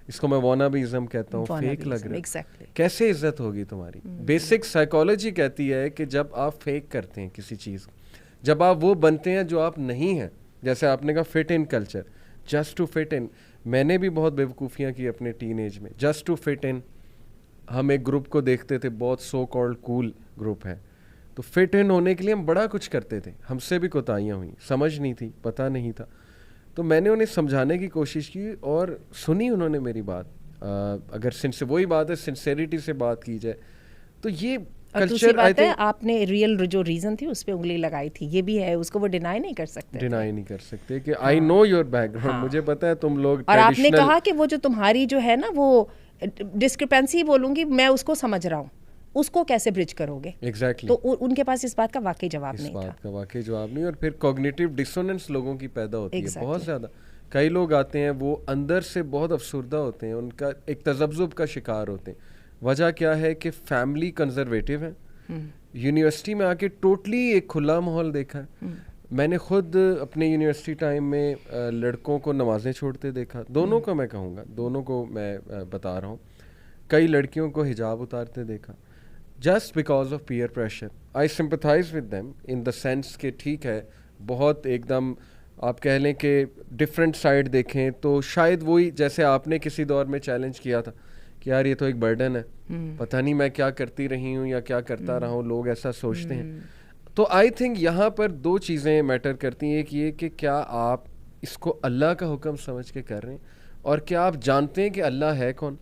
A: اس کو میں وانا بھی ازم کہتا ہوں, فیک لگ رہا ہے. کیسے عزت ہوگی تمہاری؟ بیسک سائیکالوجی کہتی ہے کہ جب آپ فیک کرتے ہیں کسی چیز, جب آپ وہ بنتے ہیں جو آپ نہیں ہیں, جیسے آپ نے کہا fit in culture, just to fit in. میں نے بھی بہت بیوقوفیاں کی اپنے ٹین ایج میں, جسٹ ٹو فٹ ان. ہم ایک گروپ کو دیکھتے تھے, بہت سو کالڈ کول گروپ ہے, تو فٹ ان ہونے کے لیے ہم بڑا کچھ کرتے تھے. ہم سے بھی کوتاہیاں ہوئیں, سمجھ نہیں تھی, پتہ نہیں تھا, تو میں نے انہیں سمجھانے کی کوشش کی اور سنی انہوں نے میری بات. اگر وہی بات ہے سنسیریٹی سے بات کی جائے تو یہ کلچر,
B: بات ہے آپ نے ریئل جو ریزن تھی اس پہ انگلی لگائی تھی, یہ بھی ہے, اس کو وہ ڈینائی نہیں کر سکتے کہ
A: آئی نو یور بیک گراؤنڈ, مجھے پتا ہے تم لوگ.
B: اور آپ نے کہا کہ وہ جو تمہاری جو ہے نا وہ ڈسکرپنسی بولوں گی میں, اس کو سمجھ رہا ہوں, اس کو کیسے برج کرو گے؟
A: ایگزیکٹلی.
B: تو ان کے پاس اس بات کا واقعی جواب نہیں تھا.
A: اس بات کا واقعی جواب نہیں. اور پھر کوگنیٹیو ڈسوننس لوگوں کی پیدا ہوتی ہے بہت زیادہ. کئی لوگ آتے ہیں وہ اندر سے بہت افسردہ ہوتے ہیں, ان کا ایک تذبذب کا شکار ہوتے ہیں. وجہ کیا ہے کہ فیملی کنزرویٹو ہے, یونیورسٹی میں آ کے ٹوٹلی ایک کھلا ماحول دیکھا ہے. میں نے خود اپنے یونیورسٹی ٹائم میں لڑکوں کو نمازیں چھوڑتے دیکھا, دونوں کو میں کہوں گا, دونوں کو میں بتا رہا ہوں. کئی لڑکیوں کو حجاب اتارتے دیکھا, just because of peer pressure. I sympathise with them in the sense کہ ٹھیک ہے, بہت ایک دم آپ کہہ لیں کہ ڈفرینٹ سائڈ دیکھیں تو شاید وہی جیسے آپ نے کسی دور میں چیلنج کیا تھا کہ یار یہ تو ایک برڈن ہے, پتہ نہیں میں کیا کرتی رہی ہوں یا کیا کرتا رہا ہوں, لوگ ایسا سوچتے ہیں. تو آئی تھنک یہاں پر دو چیزیں میٹر کرتی ہیں. ایک یہ کہ کیا آپ اس کو اللہ کا حکم سمجھ کے کر رہے ہیں, اور کیا آپ جانتے ہیں کہ اللہ ہے کون.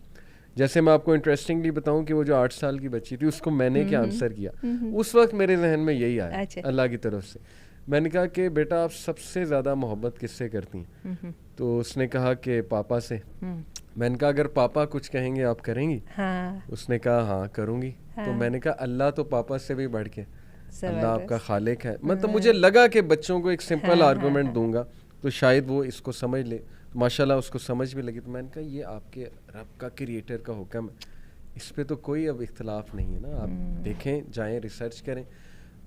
A: جیسے میں آپ کو انٹرسٹنگلی بتاؤں کہ وہ جو 8 سال کی بچی تھی, اس کو میں نے کیا آنسر کیا, اس وقت میرے ذہن میں یہی آیا اللہ کی طرف سے. میں نے کہا کہ بیٹا آپ سب سے زیادہ محبت کس سے کرتی ہیں؟ تو اس نے کہا کہ پاپا سے. میں نے کہا اگر پاپا کچھ کہیں گے آپ کریں گی؟ اس نے کہا ہاں کروں گی. تو میں نے کہا اللہ تو پاپا سے بھی بڑھ کے, اللہ آپ کا خالق ہے. مطلب مجھے لگا کہ بچوں کو ایک سمپل آرگومنٹ دوں گا تو شاید وہ اس کو سمجھ لے. ماشاء اللہ اس کو سمجھ بھی لگی. تو میں نے کہا یہ آپ کے رب کا کریٹر کا حکم ہے, اس پہ تو کوئی اب اختلاف نہیں ہے نا, آپ دیکھیں جائیں ریسرچ کریں.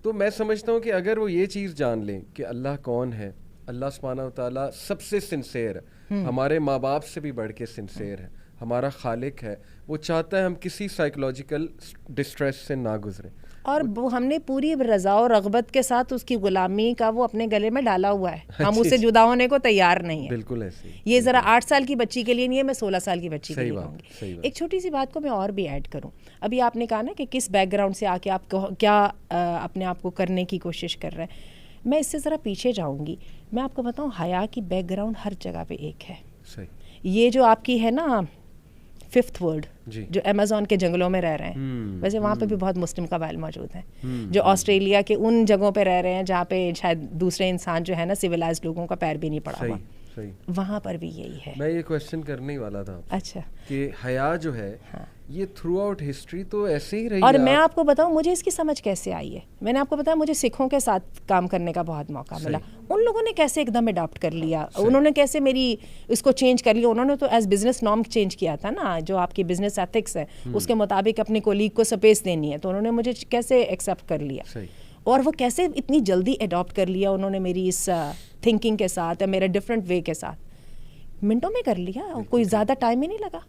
A: تو میں سمجھتا ہوں کہ اگر وہ یہ چیز جان لیں کہ اللہ کون ہے, اللہ سبحانہ و تعالیٰ سب سے سنسیئر ہے, ہمارے ماں باپ سے بھی بڑھ کے سنسیئر ہے, ہمارا خالق ہے, وہ چاہتا ہے ہم کسی سائیکولوجیکل ڈسٹریس سے نہ گزریں.
B: اور ہم نے پوری رضا و رغبت کے ساتھ اس کی غلامی کا وہ اپنے گلے میں ڈالا ہوا ہے, ہم اس سے جدا ہونے کو تیار نہیں ہیں.
A: بالکل ایسے.
B: یہ ذرا 8 سال کی بچی کے لیے نہیں ہے, میں 16 سال کی بچی کے لیے کہوں گی. ایک چھوٹی سی بات کو میں اور بھی ایڈ کروں. ابھی آپ نے کہا نا کہ کس بیک گراؤنڈ سے آ کے آپ کیا اپنے آپ کو کرنے کی کوشش کر رہے ہیں. میں اس سے ذرا پیچھے جاؤں گی. میں آپ کو بتاؤں حیا کی بیک گراؤنڈ ہر جگہ پہ ایک ہے. یہ جو آپ کی ہے نا 5th ورلڈ جو امیزون کے جنگلوں میں رہ رہے ہیں, ویسے وہاں پہ بھی بہت مسلم قبائل موجود ہیں, جو آسٹریلیا کے ان جگہوں پہ رہ رہے ہیں جہاں پہ شاید دوسرے انسان جو ہے نا سویلائزڈ لوگوں کا پیر بھی نہیں پڑا ہوا, وہاں پر بھی یہی ہے.
A: میں یہ کوشچن کرنے ہی والا تھا.
B: اچھا,
A: کہ حیا جو ہے یہ تھرو آؤٹ ہسٹری تو ایسے ہی رہی.
B: اور میں آپ کو بتاؤں مجھے اس کی سمجھ کیسے آئی ہے. میں نے آپ کو بتایا مجھے سکھوں کے ساتھ کام کرنے کا بہت موقع ملا. ان لوگوں نے کیسے ایک دم اڈاپٹ کر لیا, انہوں نے کیسے میری اس کو چینج کر لیا. انہوں نے تو ایز بزنس نارم چینج کیا تھا نا, جو آپ کی بزنس ایتھکس ہے اس کے مطابق اپنے کولیگ کو سپیس دینی ہے, تو انہوں نے مجھے کیسے ایکسیپٹ کر لیا. اور وہ کیسے اتنی جلدی اڈاپٹ کر لیا انہوں نے میری اس تھنکنگ کے ساتھ، میرا ڈفرینٹ وے کے ساتھ، منٹوں میں کر لیا، کوئی زیادہ ٹائم ہی نہیں لگا،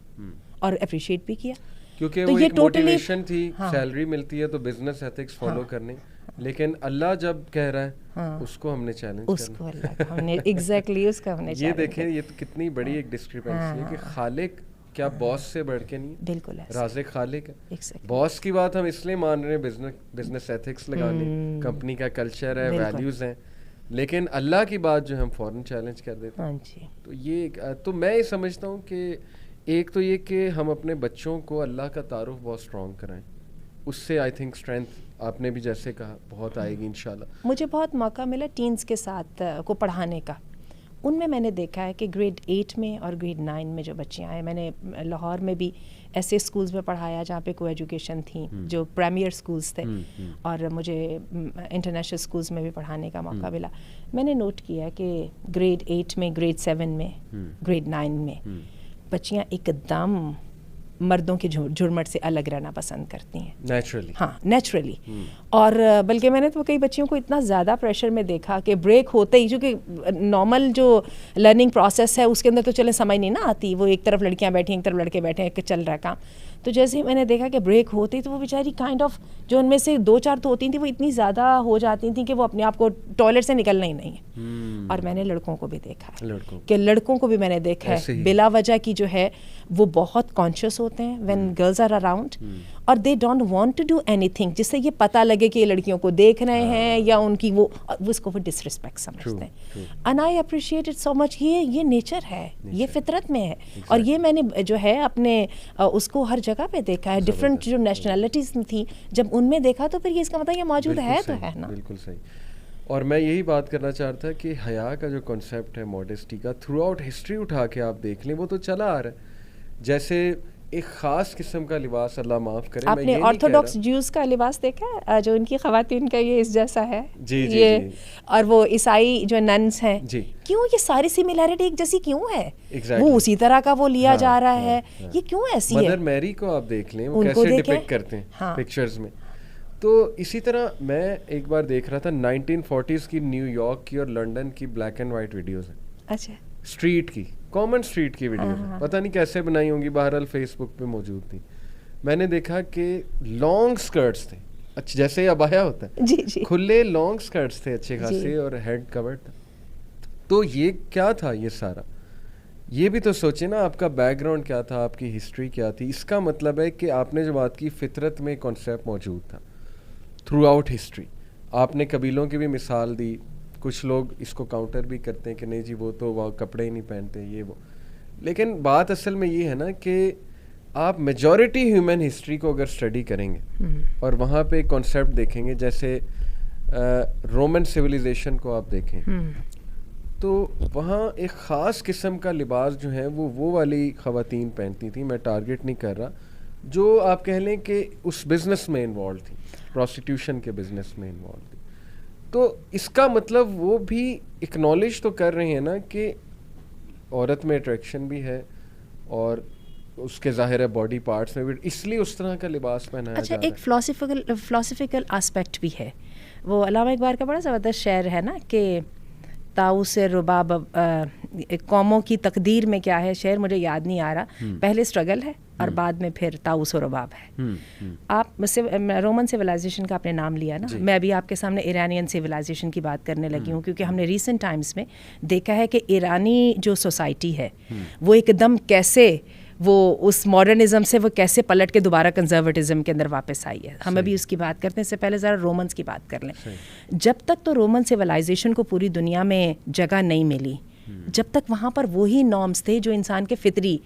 B: اور اپریشیٹ بھی کیا.
A: کیونکہ وہ ایک موٹیویشن تھی، سیلری ملتی ہے تو بزنس ایتھکس فالو کرنے، لیکن اللہ جب کہہ رہا ہے اس کو ہم نے چیلنج
B: اس کو اللہ ہم نے ایگزیکٹلی اس کا ہم نے
A: یہ دیکھیں یہ تو کتنی بڑی ایک ڈسکرپنسی ہے کہ خالق کیا باس سے بڑھ کے نہیں،
B: بالکل
A: رازق خالق ہے. باس کی بات ہم اس لیے مان رہے ہیں بزنس ایتھکس لگانے، کمپنی کا کلچر ہے، ویلیوز ہیں، لیکن اللہ کی بات جو ہم فوراً چیلنج کر دیتے ہیں. تو یہ تو میں یہ سمجھتا ہوں کہ ایک تو یہ کہ ہم اپنے بچوں کو اللہ کا تعارف بہت اسٹرانگ کرائیں، اس سے آئی تھنک اسٹرینتھ آپ نے بھی جیسے کہا بہت آئے گی انشاءاللہ.
B: مجھے بہت موقع ملا ٹینز کے ساتھ کو پڑھانے کا. ان میں نے دیکھا ہے کہ گریڈ 8 میں اور گریڈ 9 میں جو بچیاں ہیں، میں نے لاہور میں بھی ایسے اسکولز میں پڑھایا جہاں پہ کو ایجوکیشن تھیں جو پریمیئر اسکولز تھے، اور مجھے انٹرنیشنل اسکولز میں بھی پڑھانے کا موقع ملا. میں نے نوٹ کیا کہ گریڈ 8 میں، گریڈ 7 میں، گریڈ 9 میں بچیاں ایک دم مردوں کے جھرمٹ سے الگ رہنا پسند کرتی ہیں
A: نیچرلی.
B: ہاں نیچرلی. اور بلکہ میں نے تو کئی بچیوں کو اتنا زیادہ پریشر میں دیکھا کہ بریک ہوتے ہی، چونکہ نارمل جو لرننگ پروسیس ہے اس کے اندر تو چلے سمجھ نہیں نا آتی، وہ ایک طرف لڑکیاں بیٹھی ایک طرف لڑکے بیٹھے ہیں، چل رہا ہے کام. تو جیسے ہی میں نے دیکھا کہ بریک ہوتی تو وہ بیچاری کائنڈ آف جو ان میں سے 2-4 تو ہوتی تھیں وہ اتنی زیادہ ہو جاتی تھیں کہ وہ اپنے آپ کو ٹوائلٹ سے نکلنا ہی نہیں ہے. اور میں نے لڑکوں کو بھی دیکھا ہے کہ لڑکوں کو بھی میں نے دیکھا ہے بلا وجہ کی جو ہے وہ بہت کانشیس ہوتے ہیں وین گرلز آر اراؤنڈ، اور they don't want to do اینی تھنگ جس سے یہ پتہ لگے کہ یہ لڑکیوں کو دیکھ رہے ہیں یا ان کی وہ اس کو ڈس رسپیکٹ سمجھتے ہیں. And I appreciate it so much. یہ نیچر ہے، یہ فطرت میں ہے. اور یہ میں نے جو ہے اپنے اس کو ہر جگہ پہ دیکھا ہے. ڈفرینٹ جو نیشنلٹیز تھیں جب ان میں دیکھا تو پھر یہ اس کا مطلب یہ موجود ہے تو ہے نا.
A: بالکل صحیح. اور میں یہی بات کرنا چاہتا کہ حیا کا جو کانسیپٹ ہے ماڈesty کا، تھرو آؤٹ ہسٹری اٹھا کے آپ دیکھ لیں وہ تو چلا آ رہا ہے. جیسے ایک خاص قسم کا لباس، اللہ معاف کرے،
B: آپ نے آرتھوڈاکس جیوز کا لباس دیکھا ہے جو ان کی خواتین کا یہ اس جیسا ہے،
A: یہ
B: اور وہ عیسائی جو ننس ہیں،
A: جی
B: کیوں یہ ساری سملیرٹی ایک جیسی کیوں ہے؟ وہ اسی طرح کا وہ لیا جا رہا ہے، یہ کیوں ایسی ہے؟
A: مدر میری کو آپ دیکھ لیں وہ کیسے ڈپکٹ کرتے ہیں پکچرز میں. تو اسی طرح میں ایک بار دیکھ رہا تھا 1940s کی نیو یارک کی اور لنڈن کی بلیک اینڈ وائٹ ویڈیوز ہیں.
B: اچھا.
A: اسٹریٹ کی، کامن اسٹریٹ کی ویڈیوز ہیں، پتہ نہیں کیسے بنائی ہوں گی، بہرحال فیس بک پہ موجود تھی. میں نے دیکھا کہ لانگ اسکرٹس تھے، اچھا جیسے ابایا ہوتا ہے،
B: جی جی،
A: کھلے لانگ اسکرٹس تھے اچھے خاصے، اور ہیڈ کورڈ تھا. تو یہ کیا تھا یہ سارا؟ یہ بھی تو سوچیں نا آپ کا بیک گراؤنڈ کیا تھا، آپ کی ہسٹری کیا تھی. اس کا مطلب ہے کہ آپ نے جو بات کی فطرت میں کانسیپٹ موجود تھا تھرو آؤٹ ہسٹری. آپ نے قبیلوں کی بھی مثال دی. کچھ لوگ اس کو کاؤنٹر بھی کرتے ہیں کہ نہیں جی وہ تو وہ کپڑے ہی نہیں پہنتے یہ وہ، لیکن بات اصل میں یہ ہے نا کہ آپ میجورٹی ہیومن ہسٹری کو اگر اسٹڈی کریں گے اور وہاں پہ ایک کانسیپٹ دیکھیں گے، جیسے رومن سویلائزیشن کو آپ دیکھیں تو وہاں ایک خاص قسم کا لباس جو ہے وہ والی خواتین پہنتی تھیں. میں ٹارگٹ نہیں کر رہا، جو آپ کہہ لیں کہ اس بزنس میں انوالو تھی، پروسٹیٹیوشن کے بزنس میں انوالو تھی. تو اس کا مطلب وہ بھی اکنالج تو کر رہے ہیں نا کہ عورت میں اٹریکشن بھی ہے اور اس کے ظاہر ہے باڈی پارٹس میں بھی، اس لیے اس طرح کا لباس پہنایا جا رہا ہے.
B: ایک فلاسفیکل آسپیکٹ بھی ہے. وہ علامہ اقبال کا بڑا زبردست شعر ہے نا کہ طاؤس رباب قوموں کی تقدیر میں کیا ہے، شعر مجھے یاد نہیں آ رہا، پہلے اسٹرگل ہے اور بعد میں پھر طاؤس و رباب ہے. آپ رومن سویلائزیشن کا آپ نے نام لیا نا، میں ابھی آپ کے سامنے ایرانین سویلائزیشن کی بات کرنے لگی ہوں، کیونکہ ہم نے ریسنٹ ٹائمز میں دیکھا ہے کہ ایرانی جو سوسائٹی ہے وہ ایک دم کیسے وہ اس ماڈرنزم سے وہ کیسے پلٹ کے دوبارہ کنزرویٹزم کے اندر واپس آئی ہے. ہم ابھی اس کی بات کرتے ہیں، اس سے پہلے ذرا رومنس کی بات کر لیں. جب تک تو رومن سویلائزیشن کو پوری دنیا میں جگہ نہیں ملی، جب تک وہاں پر وہی نارمز تھے جو انسان کے فطری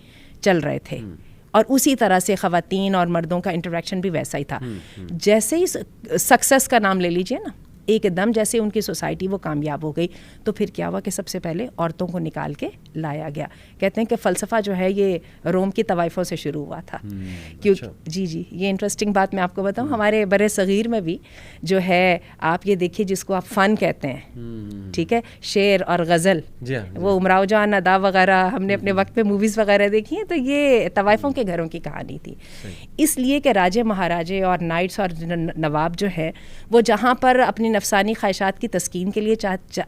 B: چل رہے تھے، اور اسی طرح سے خواتین اور مردوں کا انٹریکشن بھی ویسا ہی تھا. جیسے ہی سکسیس کا نام لے لیجئے نا، ایک دم جیسے ان کی سوسائٹی وہ کامیاب ہو گئی تو پھر کیا ہوا کہ سب سے پہلے عورتوں کو نکال کے لایا گیا. کہتے ہیں کہ فلسفہ جو ہے یہ روم کی طوائفوں سے شروع ہوا تھا. کیونکہ جی یہ انٹرسٹنگ بات میں آپ کو بتاؤں, ہمارے بر صغیر میں بھی جو ہے آپ یہ دیکھیے جس کو آپ فن کہتے ہیں, ٹھیک ہے, شعر اور غزل, وہ امراؤ جان ادا وغیرہ ہم نے اپنے وقت پہ موویز وغیرہ دیکھی ہیں, تو یہ طوائفوں کے گھروں کی کہانی تھی. اس لیے کہ راجے مہاراجے اور نائٹس اور نواب جو ہے وہ جہاں پر اپنی نفسانی خواہشات کی تسکین کے لیے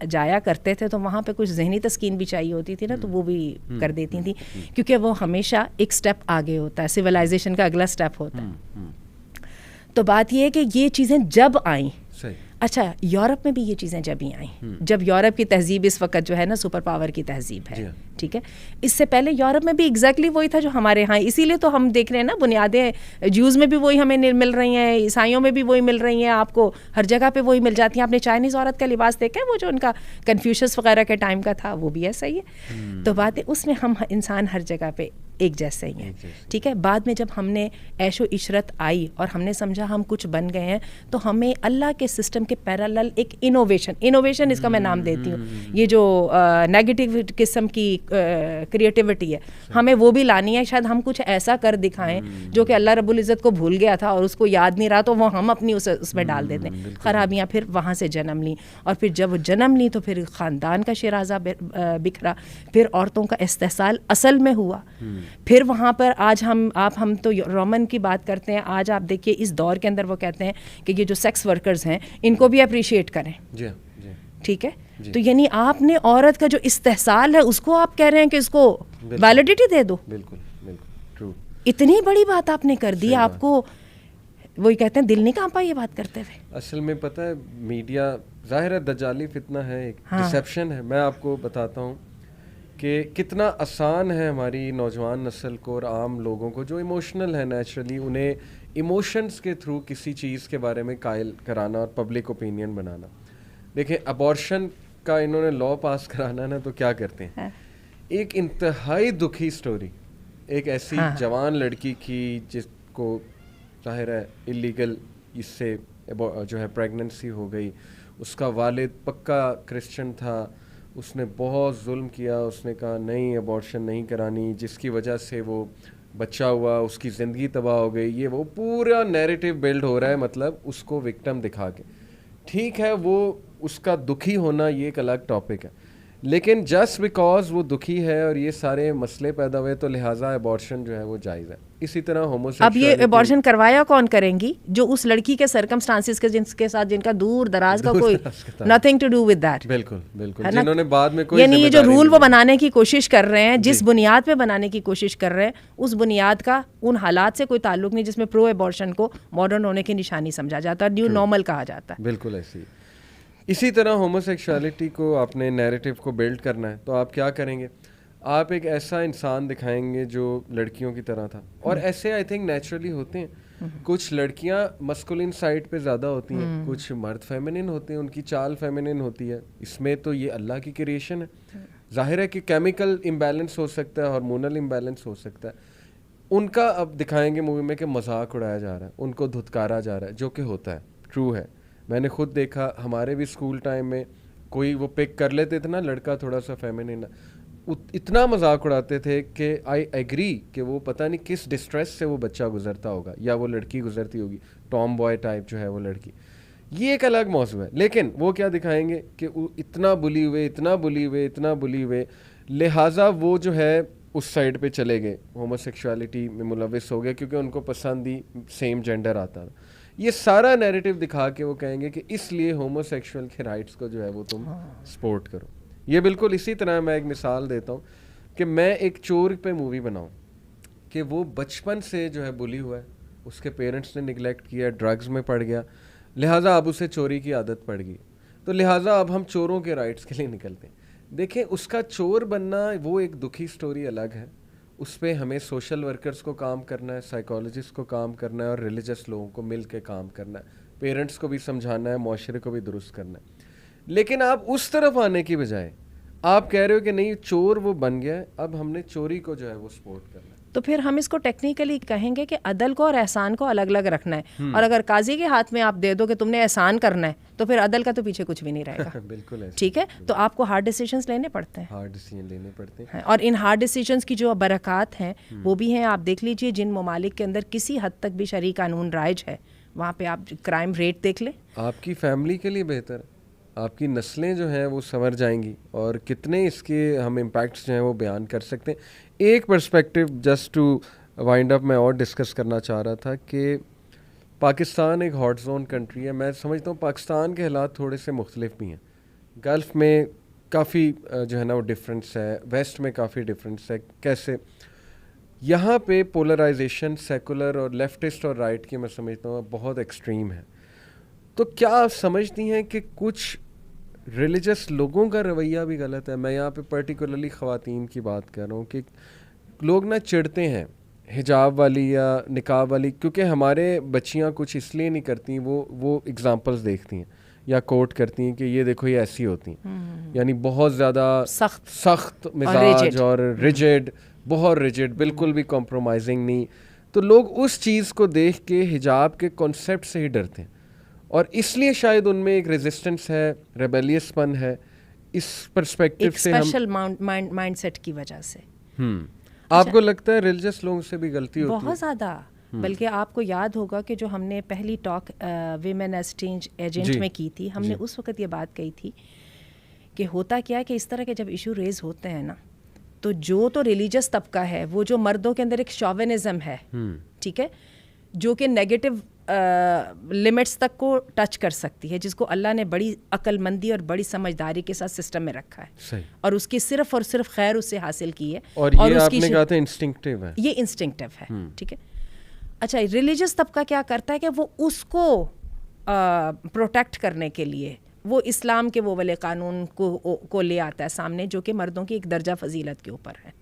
B: جایا کرتے تھے تو وہاں پہ کچھ ذہنی تسکین بھی چاہیے ہوتی تھی نا, تو وہ بھی کر دیتی تھیں, کیونکہ وہ ہمیشہ ایک سٹیپ آگے ہوتا ہے, سویلائزیشن کا اگلا سٹیپ ہوتا ہے. تو بات یہ ہے کہ یہ چیزیں جب آئیں, اچھا یورپ میں بھی یہ چیزیں جب ہی آئیں, جب یورپ کی تہذیب اس وقت جو ہے نا سپر پاور کی تہذیب ہے, ٹھیک ہے. اس سے پہلے یورپ میں بھی ایگزیکٹلی وہی تھا جو ہمارے ہاں, اسی لیے تو ہم دیکھ رہے ہیں نا بنیادیں جوز میں بھی وہی ہمیں مل رہی ہیں, عیسائیوں میں بھی وہی مل رہی ہیں, آپ کو ہر جگہ پہ وہی مل جاتی ہیں. آپ نے چائنیز عورت کا لباس دیکھا ہے, وہ جو ان کا کنفیوشس وغیرہ کے ٹائم کا تھا, وہ بھی ایسا ہی ہے. تو بات ہے اس میں ہم انسان ہر جگہ پہ ایک جیسے ہی ہیں, ٹھیک ہے. بعد میں جب ہم نے عیش و عشرت آئی اور ہم نے سمجھا ہم کچھ بن گئے ہیں, تو ہمیں اللہ کے سسٹم کے پیرالل ایک انوویشن اس کا میں نام دیتی ہوں, یہ جو نیگیٹو قسم کی کریٹیوٹی ہے ہمیں وہ بھی لانی ہے. شاید ہم کچھ ایسا کر دکھائیں جو کہ اللہ رب العزت کو بھول گیا تھا اور اس کو یاد نہیں رہا, تو وہ ہم اپنی اس میں ڈال دیتے ہیں. خرابیاں پھر وہاں سے جنم لیں, اور پھر جب جنم لیں تو پھر خاندان کا شیرازہ بکھرا, پھر عورتوں کا استحصال اصل میں ہوا. پھر وہاں پر آج ہم تو رومن کی بات کرتے ہیں, آج آپ دیکھیے اس دور کے اندر وہ کہتے ہیں کہ یہ جو سیکس ورکرز ہیں ان کو بھی اپریشیٹ کریں, ٹھیک ہے. تو یعنی آپ نے عورت کا جو استحصال ہے اس کو آپ کہہ رہے ہیں کہ اس کو ویلیڈیٹی دے دو. بالکل اتنی بڑی بات آپ نے کر دی, آپ کو وہی کہتے ہیں دل نہیں کانپا یہ بات کرتے ہوئے.
A: اصل میں پتہ ہے میڈیا ظاہر ہے دجالی فتنہ ہے, ایک ڈسیپشن ہے. میں آپ کو بتاتا ہوں کہ کتنا آسان ہے ہماری نوجوان نسل کو اور عام لوگوں کو جو ایموشنل ہے نیچرلی, انہیں ایموشنز کے تھرو کسی چیز کے بارے میں قائل کرانا اور پبلک اوپینین بنانا. دیکھیں ابارشن کا انہوں نے لا پاس کرانا نا, تو کیا کرتے ہیں, ایک انتہائی دکھی سٹوری, ایک ایسی جوان لڑکی کی جس کو ظاہر ہے اللیگل اس سے جو ہے پریگننسی ہو گئی, اس کا والد پکا کرسچن تھا, اس نے بہت ظلم کیا, اس نے کہا نہیں ابارشن نہیں کرانی, جس کی وجہ سے وہ بچہ ہوا, اس کی زندگی تباہ ہو گئی. یہ وہ پورا نیریٹو بلڈ ہو رہا ہے, مطلب اس کو وکٹم دکھا کے. ٹھیک ہے وہ اس کا دکھی ہونا یہ ایک الگ ٹاپک ہے, لیکن جسٹ بیکاز وہ دکھی ہے اور یہ سارے مسئلے پیدا ہوئے تو لہٰذا ابارشن جو ہے وہ جائز ہے. اسی طرح ہوموسیکسولیٹی,
B: اب یہ ابارشن کروایا کون کریں گی, جو اس لڑکی کے سرکمسٹانسز کے ساتھ جن کا دور دراز کا کوئی nothing to do with that.
A: بالکل جنہوں نے بعد میں کوئی,
B: یعنی یہ جو رول وہ بنانے کی کوشش کر رہے ہیں, جس بنیاد پہ بنانے کی کوشش کر رہے ہیں, اس بنیاد کا ان حالات سے کوئی تعلق نہیں جس میں پرو ابارشن کو ماڈرن ہونے کی نشانی سمجھا جاتا ہے, نیو نارمل کہا جاتا ہے.
A: بالکل ایسی. اسی طرح ہوموسیکشوالٹی کو آپ نے نیریٹو کو بلڈ کرنا ہے تو آپ کیا کریں گے, آپ ایک ایسا انسان دکھائیں گے جو لڑکیوں کی طرح تھا. اور ایسے آئی تھنک نیچرلی ہوتے ہیں, کچھ لڑکیاں مسکولین سائڈ پہ زیادہ ہوتی ہیں, کچھ مرد فیمنن ہوتے ہیں, ان کی چال فیمنن ہوتی ہے. اس میں تو یہ اللہ کی کریشن ہے. ظاہر ہے کہ کیمیکل امبیلنس ہو سکتا ہے, ہارمونل امبیلنس ہو سکتا ہے. ان کا اب دکھائیں گے مووی میں کہ مذاق اڑایا جا رہا ہے, ان کو دھتکارا جا رہا ہے, جو کہ ہوتا ہے, ٹرو ہے. میں نے خود دیکھا ہمارے بھی اسکول ٹائم میں کوئی وہ پک کر لیتے تھے نا لڑکا تھوڑا سا فیمنن, اتنا مذاق اڑاتے تھے کہ آئی ایگری کہ وہ پتہ نہیں کس ڈسٹریس سے وہ بچہ گزرتا ہوگا یا وہ لڑکی گزرتی ہوگی, ٹام بوائے ٹائپ جو ہے وہ لڑکی. یہ ایک الگ موضوع ہے. لیکن وہ کیا دکھائیں گے کہ اتنا بلی ہوئے, لہٰذا وہ جو ہے اس سائڈ پہ چلے گئے, ہوموسیکشوالٹی میں ملوث ہو گئے کیونکہ ان کو پسند ہی سیم جینڈر آتا تھا. یہ سارا نیریٹو دکھا کے وہ کہیں گے کہ اس لیے ہوموسیکشول کے رائٹس کو جو ہے وہ تم سپورٹ کرو. یہ بالکل اسی طرح میں ایک مثال دیتا ہوں کہ میں ایک چور پہ مووی بناؤں کہ وہ بچپن سے جو ہے بلی ہوا ہے, اس کے پیرنٹس نے نگلیکٹ کیا, ڈرگز میں پڑ گیا, لہٰذا اب اسے چوری کی عادت پڑ گئی, تو لہٰذا اب ہم چوروں کے رائٹس کے لیے نکلتے ہیں. دیکھیں اس کا چور بننا وہ ایک دکھی سٹوری الگ ہے, اس پہ ہمیں سوشل ورکرز کو کام کرنا ہے, سائیکالوجسٹ کو کام کرنا ہے, اور ریلیجس لوگوں کو مل کے کام کرنا ہے, پیرنٹس کو بھی سمجھانا ہے, معاشرے کو بھی درست کرنا ہے. لیکن آپ اس طرف آنے کی بجائے آپ کہہ رہے ہو کہ نہیں چور وہ بن گیا ہے, اب ہم نے چوری کو جو ہے وہ سپورٹ کرنا ہے.
B: تو پھر ہم اس کو ٹیکنیکلی کہیں گے کہ عدل کو اور احسان کو الگ الگ رکھنا ہے. اور اگر قاضی کے ہاتھ میں آپ دے دو کہ تم نے احسان کرنا ہے تو پھر عدل کا تو پیچھے کچھ بھی نہیں رہے گا.
A: بالکل
B: ٹھیک ہے. تو آپ کو ہارڈ ڈیسیجنس لینے پڑتے ہیں,
A: ہارڈ ڈیسیجن لینے پڑتے ہیں,
B: اور ان ہارڈ ڈیسیجنس کی جو برکات ہیں وہ بھی ہیں. آپ دیکھ لیجئے جن ممالک کے اندر کسی حد تک بھی شرعی قانون رائج ہے وہاں پہ آپ کرائم ریٹ دیکھ لیں.
A: آپ کی فیملی کے لیے بہتر, آپ کی نسلیں جو ہیں وہ سنور جائیں گی, اور کتنے اس کے ہم امپیکٹس جو ہیں وہ بیان کر سکتے ہیں. ایک پرسپیکٹیو جسٹ ٹو وائنڈ اپ میں اور ڈسکس کرنا چاہ رہا تھا کہ پاکستان ایک ہاٹ زون کنٹری ہے. میں سمجھتا ہوں پاکستان کے حالات تھوڑے سے مختلف بھی ہیں. گلف میں کافی جو ہے نا وہ ڈفرینس ہے, ویسٹ میں کافی ڈفرینس ہے. کیسے یہاں پہ پولرائزیشن سیکولر اور لیفٹسٹ اور رائٹ کی میں سمجھتا ہوں بہت ایکسٹریم ہے. تو کیا آپ سمجھتی ہیں کہ کچھ ریلیجس لوگوں کا رویہ بھی غلط ہے؟ میں یہاں پہ پرٹیکولرلی خواتین کی بات کر رہا ہوں کہ لوگ نا چڑھتے ہیں حجاب والی یا نقاب والی, کیونکہ ہمارے بچیاں کچھ اس لیے نہیں کرتی, وہ اگزامپلس دیکھتی ہیں یا کوٹ کرتی ہیں کہ یہ دیکھو یہ ایسی ہوتی ہیں, یعنی بہت زیادہ سخت مزاج اور ریجڈ, بہت ریجڈ, بالکل بھی کمپرومائزنگ نہیں. تو لوگ اس چیز کو دیکھ کے حجاب کے کانسیپٹ سے ہی ڈرتے ہیں, اور اس لیے شاید ان میں ایک ریزسٹنس ہے, ریبیلیس پن ہے. اس پرسپیکٹیو سے ہم
B: اسپیشل مائنڈ سیٹ کی وجہ سے
A: آپ کو لگتا ہے ریلیجس لوگوں سے بھی غلطی ہوتی ہے؟
B: بہت زیادہ. بلکہ آپ کو یاد ہوگا کہ جو ہم نے پہلی talk women as change agent میں کی تھی, ہم نے اس وقت یہ بات کہی تھی کہ ہوتا کیا ہے کہ اس طرح کے جب ایشو ریز ہوتے ہیں نا, تو جو تو ریلیجس طبقہ ہے وہ جو مردوں کے اندر ایک شوونزم ہے, ٹھیک ہے, جو کہ نیگیٹو لمٹس تک کو ٹچ کر سکتی ہے, جس کو اللہ نے بڑی عقل مندی اور بڑی سمجھداری کے ساتھ سسٹم میں رکھا ہے, اور اس کی صرف اور صرف خیر اس سے حاصل کی ہے.
A: اور یہ آپ نے کہا تھا انسٹنکٹیو ہے,
B: یہ انسٹنکٹیو ہے, ٹھیک ہے. اچھا, ریلیجس طبقہ کیا کرتا ہے کہ وہ اس کو پروٹیکٹ کرنے کے لیے وہ اسلام کے وہ والے قانون کو لے آتا ہے سامنے, جو کہ مردوں کی ایک درجہ فضیلت کے اوپر ہے.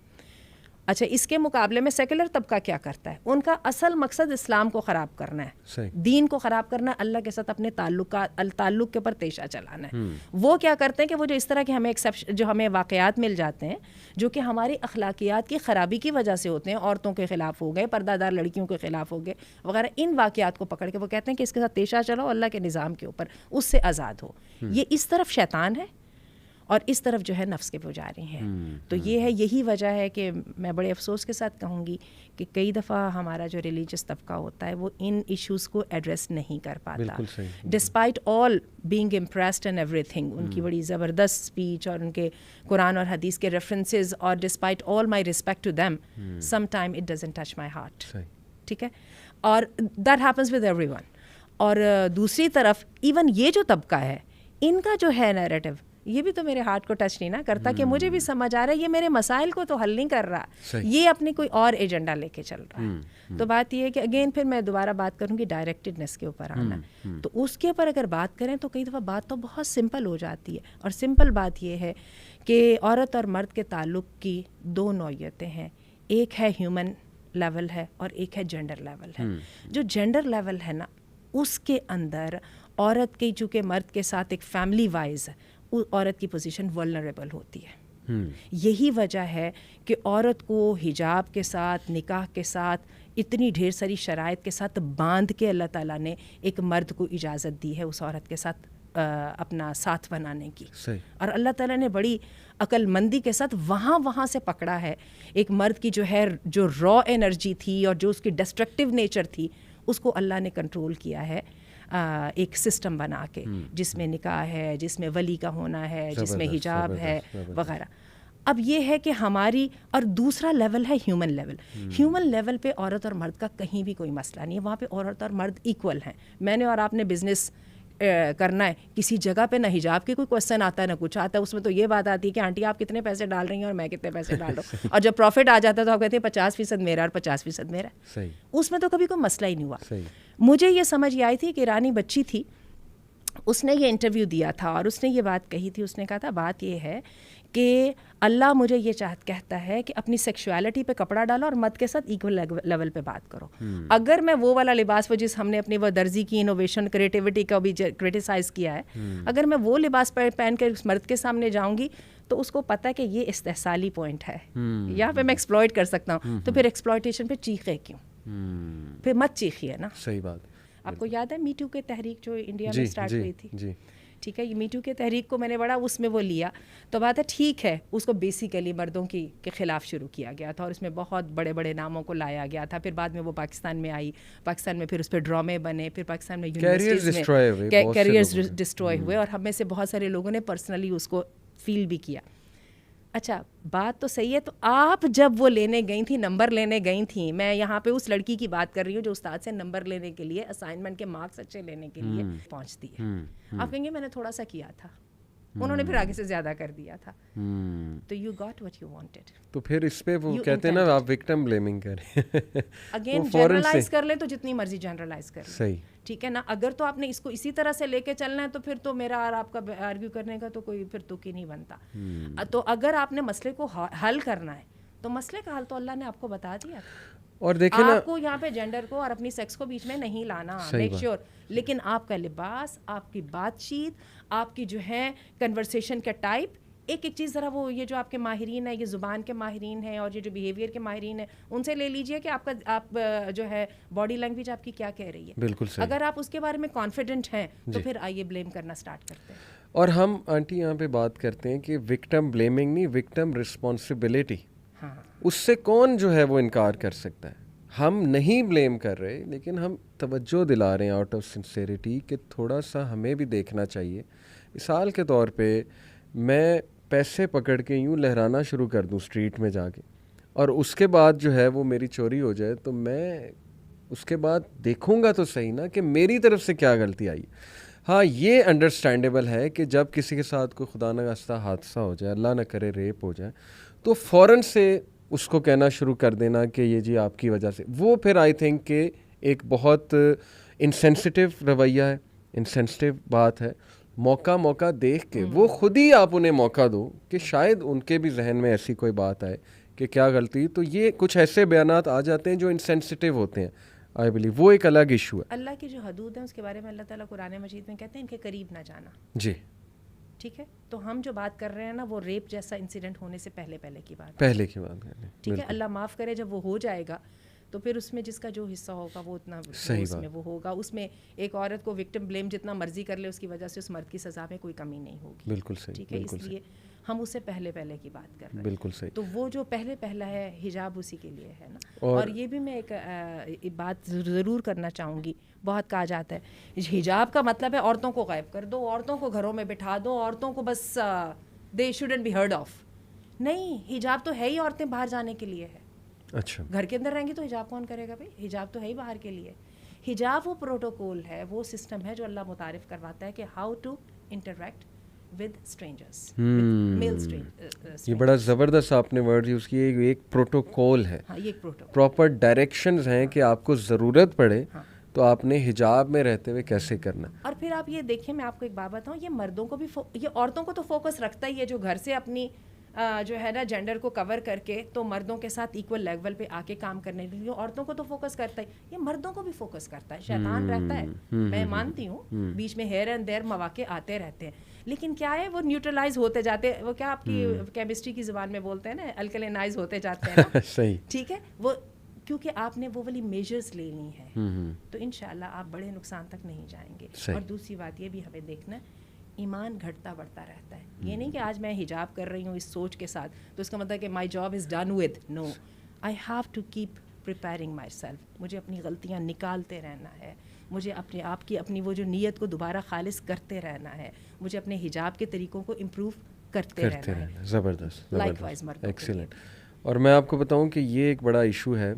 B: اچھا, اس کے مقابلے میں سیکولر طبقہ کیا کرتا ہے؟ ان کا اصل مقصد اسلام کو خراب کرنا ہے, دین کو خراب کرنا ہے, اللہ کے ساتھ اپنے تعلق کے اوپر تیشہ چلانا ہے. وہ کیا کرتے ہیں کہ وہ جو اس طرح کے ہمیں واقعات مل جاتے ہیں جو کہ ہماری اخلاقیات کی خرابی کی وجہ سے ہوتے ہیں, عورتوں کے خلاف ہو گئے, پردہ دار لڑکیوں کے خلاف ہو گئے وغیرہ, ان واقعات کو پکڑ کے وہ کہتے ہیں کہ اس کے ساتھ تیشہ چلاؤ, اللہ کے نظام کے اوپر اس سے آزاد ہو. یہ اس طرف شیطان ہے اور اس طرف جو ہے نفس کے پجاری ہیں. تو یہ ہے, یہی وجہ ہے کہ میں بڑے افسوس کے ساتھ کہوں گی کہ کئی دفعہ ہمارا جو ریلیجس طبقہ ہوتا ہے وہ ان ایشوز کو ایڈریس نہیں کر پاتا, despite all being impressed and everything. ان کی بڑی زبردست اسپیچ اور ان کے قرآن اور حدیث کے ریفرنسز, اور despite all my respect to them, some time it doesn't touch my heart. ٹھیک ہے, اور that happens with everyone. اور دوسری طرف ایون یہ جو طبقہ ہے ان کا جو ہے نیریٹو, یہ بھی تو میرے ہارٹ کو ٹچ نہیں نہ کرتا کہ مجھے بھی سمجھ آ رہا ہے یہ میرے مسائل کو تو حل نہیں کر رہا, یہ اپنی کوئی اور ایجنڈا لے کے چل رہا ہے. تو بات یہ ہے کہ اگین پھر میں دوبارہ بات کروں گی ڈائریکٹڈنس کے اوپر آنا. تو اس کے اوپر اگر بات کریں تو کئی دفعہ بات تو بہت سمپل ہو جاتی ہے, اور سمپل بات یہ ہے کہ عورت اور مرد کے تعلق کی دو نوعیتیں ہیں, ایک ہے ہیومن لیول ہے اور ایک ہے جینڈر لیول ہے. جو جینڈر لیول ہے نا, اس کے اندر عورت کی چونکہ مرد کے ساتھ ایک فیملی وائز عورت کی پوزیشن ولنریبل ہوتی ہے. یہی وجہ ہے کہ عورت کو حجاب کے ساتھ, نکاح کے ساتھ, اتنی ڈھیر ساری شرائط کے ساتھ باندھ کے اللہ تعالیٰ نے ایک مرد کو اجازت دی ہے اس عورت کے ساتھ اپنا ساتھ بنانے کی. اور اللہ تعالیٰ نے بڑی عقل مندی کے ساتھ وہاں سے پکڑا ہے ایک مرد کی جو ہے جو را انرجی تھی اور جو اس کی ڈسٹرکٹیو نیچر تھی, اس کو اللہ نے کنٹرول کیا ہے ایک سسٹم بنا کے, جس میں نکاح ہے, جس میں ولی کا ہونا ہے, جس میں حجاب ہے وغیرہ. اب یہ ہے کہ ہماری, اور دوسرا لیول ہے ہیومن لیول. ہیومن لیول پہ عورت اور مرد کا کہیں بھی کوئی مسئلہ نہیں ہے, وہاں پہ عورت اور مرد ایکول ہیں. میں نے اور آپ نے بزنس کرنا ہے, کسی جگہ پہ نہ حجاب کی کوئی کوشچن آتا ہے نہ کچھ آتا ہے, اس میں تو یہ بات آتی ہے کہ آنٹی آپ کتنے پیسے ڈال رہی ہیں اور میں کتنے پیسے ڈال رہا ہوں, اور جب پروفٹ آ جاتا ہے تو آپ کہتے ہیں 50% میرا اور 50% میرا. اس میں تو کبھی کوئی مسئلہ ہی نہیں ہوا. مجھے یہ سمجھ آئی تھی کہ ایرانی بچی تھی, اس نے یہ انٹرویو دیا تھا اور اس نے یہ بات کہی تھی. اس نے کہا تھا بات یہ ہے کہ اللہ مجھے یہ کہتا ہے کہ اپنی سیکشوالٹی پہ کپڑا ڈالو اور مرد کے ساتھ ایکول لیول پہ بات کرو. اگر میں وہ والا لباس جس ہم نے اپنی وہ درزی کی انوویشن کریٹیوٹی کا بھی کرٹیسائز کیا ہے, اگر میں وہ لباس پہن کے اس مرد کے سامنے جاؤں گی تو اس کو پتہ ہے کہ یہ استحصالی پوائنٹ ہے, یہاں پہ میں ایکسپلائٹ کر سکتا ہوں, تو پھر ایکسپلائٹیشن پہ چیخے کیوں, پھر مت چیخیے نا.
A: صحیح بات.
B: آپ کو یاد ہے می ٹو کے تحریک جو انڈیا میں اسٹارٹ ہوئی تھی, ٹھیک ہے, یہ می ٹو کے تحریک کو میں نے بڑا اس میں وہ لیا, تو بات ہے ٹھیک ہے, اس کو بیسیکلی مردوں کے خلاف شروع کیا گیا تھا اور اس میں بہت بڑے بڑے ناموں کو لایا گیا تھا. پھر بعد میں وہ پاکستان میں آئی, پاکستان میں پھر اس پہ ڈرامے بنے, پھر پاکستان میں یونیورسٹیز میں کیریئرز ڈسٹروائے ہوئے, اور ہم میں سے بہت سارے لوگوں نے پرسنلی اس کو فیل بھی کیا. اچھا بات تو صحیح ہے, تو آپ جب وہ لینے گئی تھیں, نمبر لینے گئی تھیں, میں یہاں پہ اس لڑکی کی بات کر رہی ہوں جو استاد سے نمبر لینے کے لیے, اسائنمنٹ کے مارکس اچھے لینے کے لیے پہنچتی ہے. آپ کہیں گے میں نے تھوڑا سا کیا تھا, انہوں نے پھر آگے سے زیادہ کر دیا تھا, تو you got what you wanted.
A: تو پھر اس پہ وہ کہتے ہیں نا آپ وکٹم بلیمنگ کریں,
B: اگین جنرلائز کر لیں تو جتنی مرضی جنرلائز کر لیں,
A: صحیح,
B: ٹھیک ہے نا. اگر تو آپ نے اس کو اسی طرح سے لے کے چلنا ہے تو پھر تو میرا اور آپ کا آرگیو کرنے کا تو کوئی پھر تک ہی نہیں بنتا. تو اگر آپ نے مسئلے کو حل کرنا ہے تو مسئلے کا حل تو اللہ نے آپ کو بتا دیا,
A: اور دیکھیں نا
B: آپ کو یہاں پہ جینڈر کو اور اپنی سیکس کو بیچ میں نہیں لانا, میک شیور. لیکن آپ کا لباس, آپ کی بات چیت, آپ کی جو ہے کنورسیشن کا ٹائپ, ایک ایک چیز ذرا وہ یہ جو آپ کے ماہرین ہیں, یہ زبان کے ماہرین ہیں اور یہ جو بیہیویئر کے ماہرین ہیں, ان سے لے لیجئے کہ آپ جو ہے باڈی لینگویج آپ کی کیا کہہ رہی ہے.
A: بالکل صحیح.
B: اگر آپ اس کے بارے میں کانفیڈنٹ ہیں تو پھر آئیے بلیم کرنا سٹارٹ کرتے ہیں.
A: اور ہم آنٹی یہاں پہ بات کرتے ہیں کہ وکٹم بلیمنگ نہیں, وکٹم رسپانسبلٹی.
B: ہاں,
A: اس سے کون جو ہے وہ انکار کر سکتا ہے. ہم نہیں بلیم کر رہے, لیکن ہم توجہ دلا رہے ہیں آؤٹ آف سنسیریٹی کہ تھوڑا سا ہمیں بھی دیکھنا چاہیے. مثال کے طور پہ میں پیسے پکڑ کے یوں لہرانا شروع کر دوں اسٹریٹ میں جا کے, اور اس کے بعد جو ہے وہ میری چوری ہو جائے, تو میں اس کے بعد دیکھوں گا تو صحیح نا کہ میری طرف سے کیا غلطی آئی. ہاں یہ انڈرسٹینڈیبل ہے کہ جب کسی کے ساتھ کوئی خدا نخواستہ حادثہ ہو جائے, اللہ نہ کرے ریپ ہو جائے, تو فوراً سے اس کو کہنا شروع کر دینا کہ یہ جی آپ کی وجہ سے, وہ پھر آئی تھنک کہ ایک بہت انسینسٹیو رویہ ہے, انسینسٹیو بات ہے. موقع دیکھ کے وہ خود ہی آپ انہیں موقع دو کہ شاید ان کے بھی ذہن میں ایسی کوئی بات آئے کہ کیا غلطی. تو یہ کچھ ایسے بیانات آ جاتے ہیں جو انسینسٹیو ہوتے ہیں, آئی بلیو وہ ایک الگ ایشو ہے.
B: اللہ کی جو حدود ہیں اس کے بارے میں اللہ تعالیٰ قرآن مجید میں کہتے ہیں ان کے قریب نہ جانا.
A: جی
B: ٹھیک ہے, تو ہم جو بات کر رہے ہیں نا وہ ریپ جیسا انسیڈنٹ ہونے سے پہلے کی بات,
A: پہلے کی بات کر رہے ہیں.
B: ٹھیک ہے, اللہ معاف کرے جب وہ ہو جائے گا تو پھر اس میں جس کا جو حصہ ہوگا وہ اتنا اس میں وہ ہوگا. اس میں ایک عورت کو وکٹم بلیم جتنا مرضی کر لے اس کی وجہ سے اس مرد کی سزا میں کوئی کمی نہیں ہوگی.
A: بالکل صحیح.
B: ٹھیک ہے, اس لیے ہم اس سے پہلے کی بات کر رہے ہیں.
A: بالکل صحیح.
B: تو وہ جو پہلا ہے حجاب اسی کے لیے ہے نا. اور یہ بھی میں ایک بات ضرور کرنا چاہوں گی, بہت کہا جاتا ہے حجاب کا مطلب ہے عورتوں کو غائب کر دو, عورتوں کو گھروں میں بٹھا دو, عورتوں کو بس دے شوڈنٹ بی ہرڈ آف. نہیں, حجاب تو ہے ہی عورتیں باہر جانے کے لیے ہے.
A: اچھا,
B: گھر کے اندر رہیں گی تو حجاب کون کرے گا بھائی, حجاب تو ہے ہی باہر کے لیے. حجاب وہ پروٹوکول ہے, وہ سسٹم ہے جو اللہ متعارف کرواتا ہے کہ how to interact with strangers, male strangers.
A: یہ بڑا زبردست آپ نے ورڈ یوز کیے, ایک پروٹوکول ہے.
B: ہاں, یہ ایک پروٹوکول,
A: پراپر ڈائریکشنز ہیں کہ آپ کو ضرورت پڑے تو آپ نے حجاب میں رہتے ہوئے کیسے کرنا.
B: اور پھر آپ یہ دیکھیں, میں آپ کو ایک بات بتاؤں, یہ مردوں کو بھی یہ عورتوں کو تو فوکس رکھتا ہی ہے جو گھر سے اپنی جو ہے نا جینڈر کو کور کر کے تو مردوں کے ساتھ ایکول لیول پہ آ کے کام کرنے کے لیے عورتوں کو تو فوکس کرتا ہے, یہ مردوں کو بھی فوکس کرتا ہے. شیطان رہتا ہے, میں مانتی ہوں بیچ میں ہیر اینڈ دیر مواقع آتے رہتے ہیں, لیکن کیا ہے وہ نیوٹرلائز ہوتے جاتے, وہ کیا آپ کی کیمسٹری کی زبان میں بولتے ہیں نا, الکلینائز ہوتے جاتے ہیں نا.
A: صحیح,
B: ٹھیک ہے, وہ کیونکہ آپ نے وہ والی میجرز لے لی ہیں تو انشاءاللہ آپ بڑے نقصان تک نہیں جائیں گے. اور دوسری بات یہ بھی ہمیں دیکھنا ہے, ایمان گھٹتا بڑھتا رہتا ہے. یہ نہیں کہ آج میں حجاب کر رہی ہوں اس سوچ کے ساتھ تو اس کا مطلب کہ my job is done with. No, I have to keep preparing myself. مجھے اپنی غلطیاں نکالتے رہنا ہے, مجھے اپنے آپ کی اپنی وہ جو نیت کو دوبارہ خالص کرتے رہنا ہے, مجھے اپنے حجاب کے طریقوں کو امپروو کرتے رہنا ہے.
A: زبردست,
B: لائک وائز مردوں,
A: ایکسیلنٹ. اور میں آپ کو بتاؤں کہ یہ ایک بڑا ایشو ہے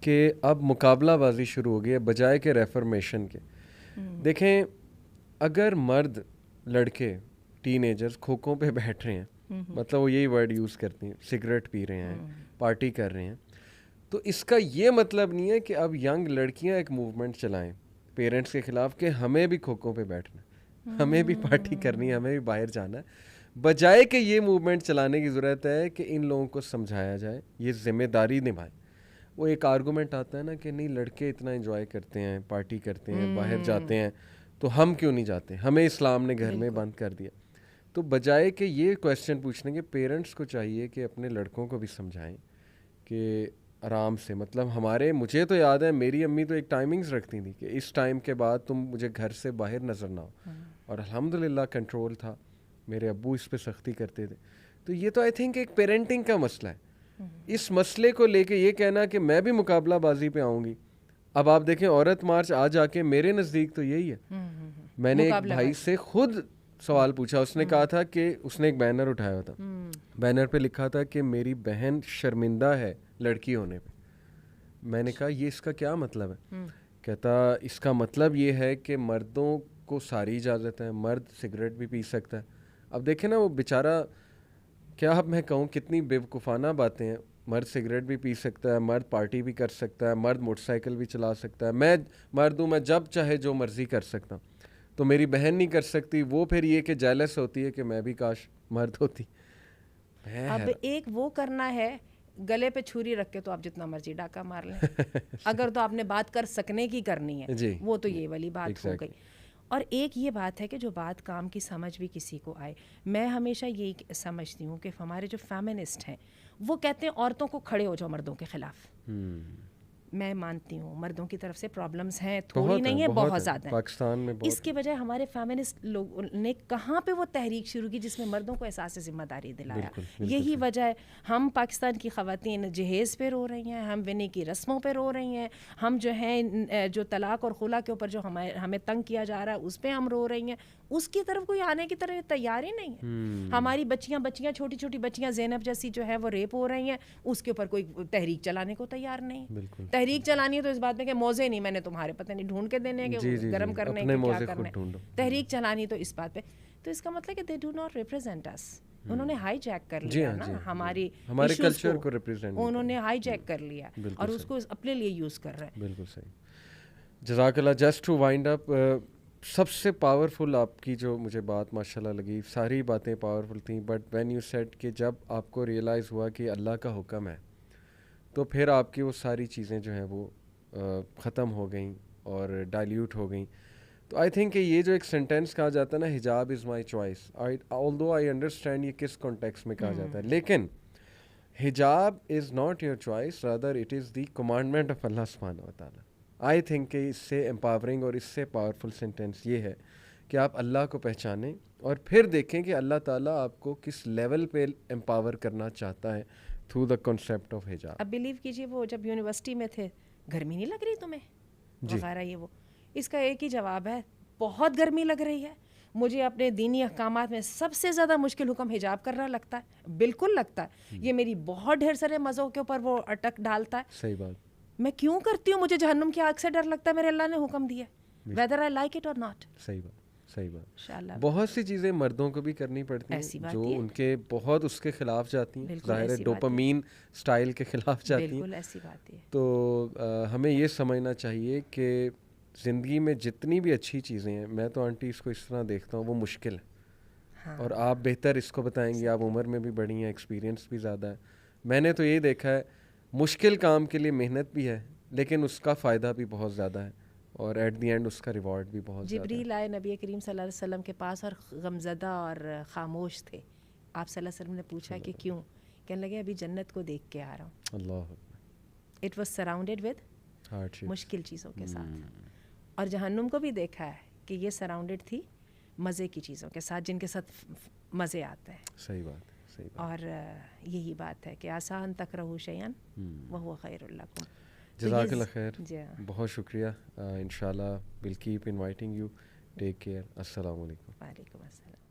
A: کہ اب مقابلہ بازی شروع ہو گئی ہے بجائے کہ ریفرمیشن کے. دیکھیں, اگر مرد لڑکے ٹین ایجرز کھوکھوں پہ بیٹھ رہے ہیں, مطلب وہ یہی ورڈ یوز کرتے ہیں, سگریٹ پی رہے ہیں, پارٹی کر رہے ہیں, تو اس کا یہ مطلب نہیں ہے کہ اب ینگ لڑکیاں ایک موومنٹ چلائیں پیرنٹس کے خلاف کہ ہمیں بھی کھوکھوں پہ بیٹھنا. ہمیں بھی پارٹی کرنی ہے, ہمیں بھی باہر جانا ہے, بجائے کہ یہ موومنٹ چلانے کی ضرورت ہے کہ ان لوگوں کو سمجھایا جائے, یہ ذمہ داری نبھائیں. وہ ایک آرگومنٹ آتا ہے نا کہ نہیں لڑکے اتنا انجوائے کرتے ہیں, پارٹی کرتے ہیں, باہر جاتے ہیں, تو ہم کیوں نہیں جاتے, ہمیں اسلام نے گھر میں بند کر دیا. تو بجائے کہ یہ کویسچن پوچھنے کے, پیرنٹس کو چاہیے کہ اپنے لڑکوں کو بھی سمجھائیں کہ آرام سے, مطلب مجھے تو یاد ہے میری امی تو ایک ٹائمنگز رکھتی تھیں کہ اس ٹائم کے بعد تم مجھے گھر سے باہر نظر نہ ہو, اور الحمدللہ کنٹرول تھا, میرے ابو اس پہ سختی کرتے تھے. تو یہ تو آئی تھنک ایک پیرنٹنگ کا مسئلہ ہے. اس مسئلے کو لے کے یہ کہنا کہ میں بھی مقابلہ بازی پہ آؤں گی. اب آپ دیکھیں عورت مارچ آج آ کے میرے نزدیک تو یہی ہے. میں نے ایک بھائی سے خود سوال پوچھا, اس نے کہا تھا کہ اس نے ایک بینر اٹھایا تھا, بینر پہ لکھا تھا کہ میری بہن شرمندہ ہے لڑکی ہونے پہ. میں نے کہا یہ اس کا کیا مطلب ہے؟ کہتا اس کا مطلب یہ ہے کہ مردوں کو ساری اجازت ہے, مرد سگریٹ بھی پی سکتا ہے. اب دیکھیں نا وہ بیچارہ, کیا اب میں کہوں کتنی بیوقوفانہ باتیں ہیں. مرد سگریٹ بھی پی سکتا ہے, مرد پارٹی بھی کر سکتا ہے, مرد موٹر سائیکل بھی چلا سکتا ہے, میں مرد ہوں, میں جب چاہے جو مرضی کر سکتا ہوں. تو میری بہن نہیں کر سکتی, وہ پھر یہ کہ جیلس ہوتی ہے کہ میں بھی کاش مرد ہوتی.
B: اب ایک وہ کرنا ہے گلے پہ چھری رکھ کے تو آپ جتنا مرضی ڈاکہ مار لیں, اگر تو آپ نے بات کر سکنے کی کرنی ہے وہ تو یہ والی بات ہو گئی. اور ایک یہ بات ہے کہ جو بات کام کی سمجھ بھی کسی کو آئے. میں ہمیشہ یہی سمجھتی ہوں کہ ہمارے جو فیمنسٹ ہیں وہ کہتے ہیں عورتوں کو کھڑے ہو جاؤ مردوں کے خلاف. میں مانتی ہوں مردوں کی طرف سے پرابلمز ہیں, تھوڑی نہیں ہے, بہت زیادہ ہیں
A: پاکستان میں.
B: اس کے بجائے ہمارے فیمنسٹ لوگوں نے کہاں پہ وہ تحریک شروع کی جس میں مردوں کو احساس ذمہ داری دلایا. یہی وجہ ہے ہم پاکستان کی خواتین جہیز پہ رو رہی ہیں, ہم ونے کی رسموں پہ رو رہی ہیں, ہم جو ہیں جو طلاق اور خلا کے اوپر جو ہمیں تنگ کیا جا رہا ہے اس پہ ہم رو رہی ہیں. اس کی طرف کوئی آنے کی طرف تیار ہی نہیں ہے. ہماری بچیاں چھوٹی چھوٹی بچیاں زینب جیسی جو ہے وہ ریپ ہو رہی ہیں, اس کے اوپر کوئی تحریک چلانے کو تیار نہیں. تحریک چلانی ہے تو اس بات میں کہ موزے نہیں میں نے تمہارے پتہ نہیں ڈھونڈ کے دینے کہ گرم کرنے کے کیا کرنے, تحریک چلانی تو اس بات پہ. تو اس کا مطلب کہ دے ڈو ناٹ ریپرزینٹ اس. انہوں نے ہائی جیک کر لیا نا ہمارے
A: کلچر کو ریپرزینٹ,
B: انہوں نے ہائی جیک کر لیا اور اس کو اپنے لیے یوز کر رہے ہیں.
A: بالکل صحیح. جزاک اللہ. جسٹ ٹو وائنڈ اپ, سب سے پاورفل آپ کی جو مجھے بات ماشاءاللہ لگی, ساری باتیں پاورفل تھیں, بٹ وین یو سیڈ کہ جب آپ کو ریئلائز ہوا کہ اللہ کا حکم ہے تو پھر آپ کی وہ ساری چیزیں جو ہیں وہ ختم ہو گئیں اور ڈائلیوٹ ہو گئیں. تو آئی تھنک کہ یہ جو ایک سینٹینس کہا جاتا ہے نا, حجاب از مائی چوائس, آلدو آئی انڈرسٹینڈ یہ کس کانٹیکسٹ میں کہا جاتا ہے, لیکن حجاب is not your choice, rather it is the commandment of Allah سبحانہ و تعالیٰ. آئی تھنک کہ اس سے امپاورنگ اور اس سے پاورفل سینٹینس یہ ہے کہ آپ اللہ کو پہچانیں اور پھر دیکھیں کہ اللہ تعالیٰ آپ کو کس لیول پہ امپاور کرنا چاہتا ہے تھرو دا کنسیپٹ آف حجاب.
B: اب بلیو کیجیے وہ جب یونیورسٹی میں تھے گرمی نہیں لگ رہی تمہیں وغیرہ, یہ وہ اس کا ایک ہی جواب ہے بہت گرمی لگ رہی ہے. مجھے اپنے دینی احکامات میں سب سے زیادہ مشکل حکم حجاب کرنا لگتا ہے, بالکل لگتا ہے. یہ میری بہت ڈھیر سارے مزوں کے اوپر وہ اٹک ڈالتا ہے.
A: صحیح بات.
B: میں کیوں کرتی ہوں, مجھے جہنم کی آگ سے ڈر لگتا ہے, میرے اللہ نے حکم دیا whether I like it or not.
A: صحیح بات. صحیح بات. بہت سی چیزیں مردوں کو بھی کرنی پڑتی ہیں جو ان کے بہت اس کے خلاف جاتی ہیں, ظاہر ہے ڈوپامین سٹائل کے خلاف جاتی ہیں.
B: بالکل ایسی بات ہے.
A: تو ہمیں یہ سمجھنا چاہیے کہ زندگی میں جتنی بھی اچھی چیزیں ہیں, میں تو آنٹی اس کو اس طرح دیکھتا ہوں, وہ مشکل ہے. اور آپ بہتر اس کو بتائیں گے, آپ عمر میں بھی بڑی ہیں, ایکسپیرینس بھی زیادہ ہے. میں نے تو یہ دیکھا ہے مشکل کام کے لیے محنت بھی ہے لیکن اس کا فائدہ بھی بہت زیادہ ہے اور ایٹ دی اینڈ اس کا ریوارڈ بھی بہت زیادہ ہے.
B: جبریل آئے نبی کریم صلی اللہ علیہ وسلم کے پاس اور غمزدہ اور خاموش تھے. آپ صلی اللہ علیہ وسلم نے پوچھا کہ کیوں؟ کہنے لگے ابھی جنت کو دیکھ کے آ رہا ہوں.
A: اللہ.
B: اٹ واز سراؤنڈیڈ ود مشکل چیزوں کے ساتھ, اور جہنم کو بھی دیکھا ہے کہ یہ سراؤنڈیڈ تھی مزے کی چیزوں کے ساتھ جن کے ساتھ مزے آتے ہیں.
A: صحیح بات.
B: اور یہی بات ہے کہ آسان تکرہوا شیئا وہو خیر لکم.
A: جزاک اللہ خیر. بہت شکریہ. انشاءاللہ we'll keep inviting you. Take care. السلام علیکم.
B: وعلیکم السلام.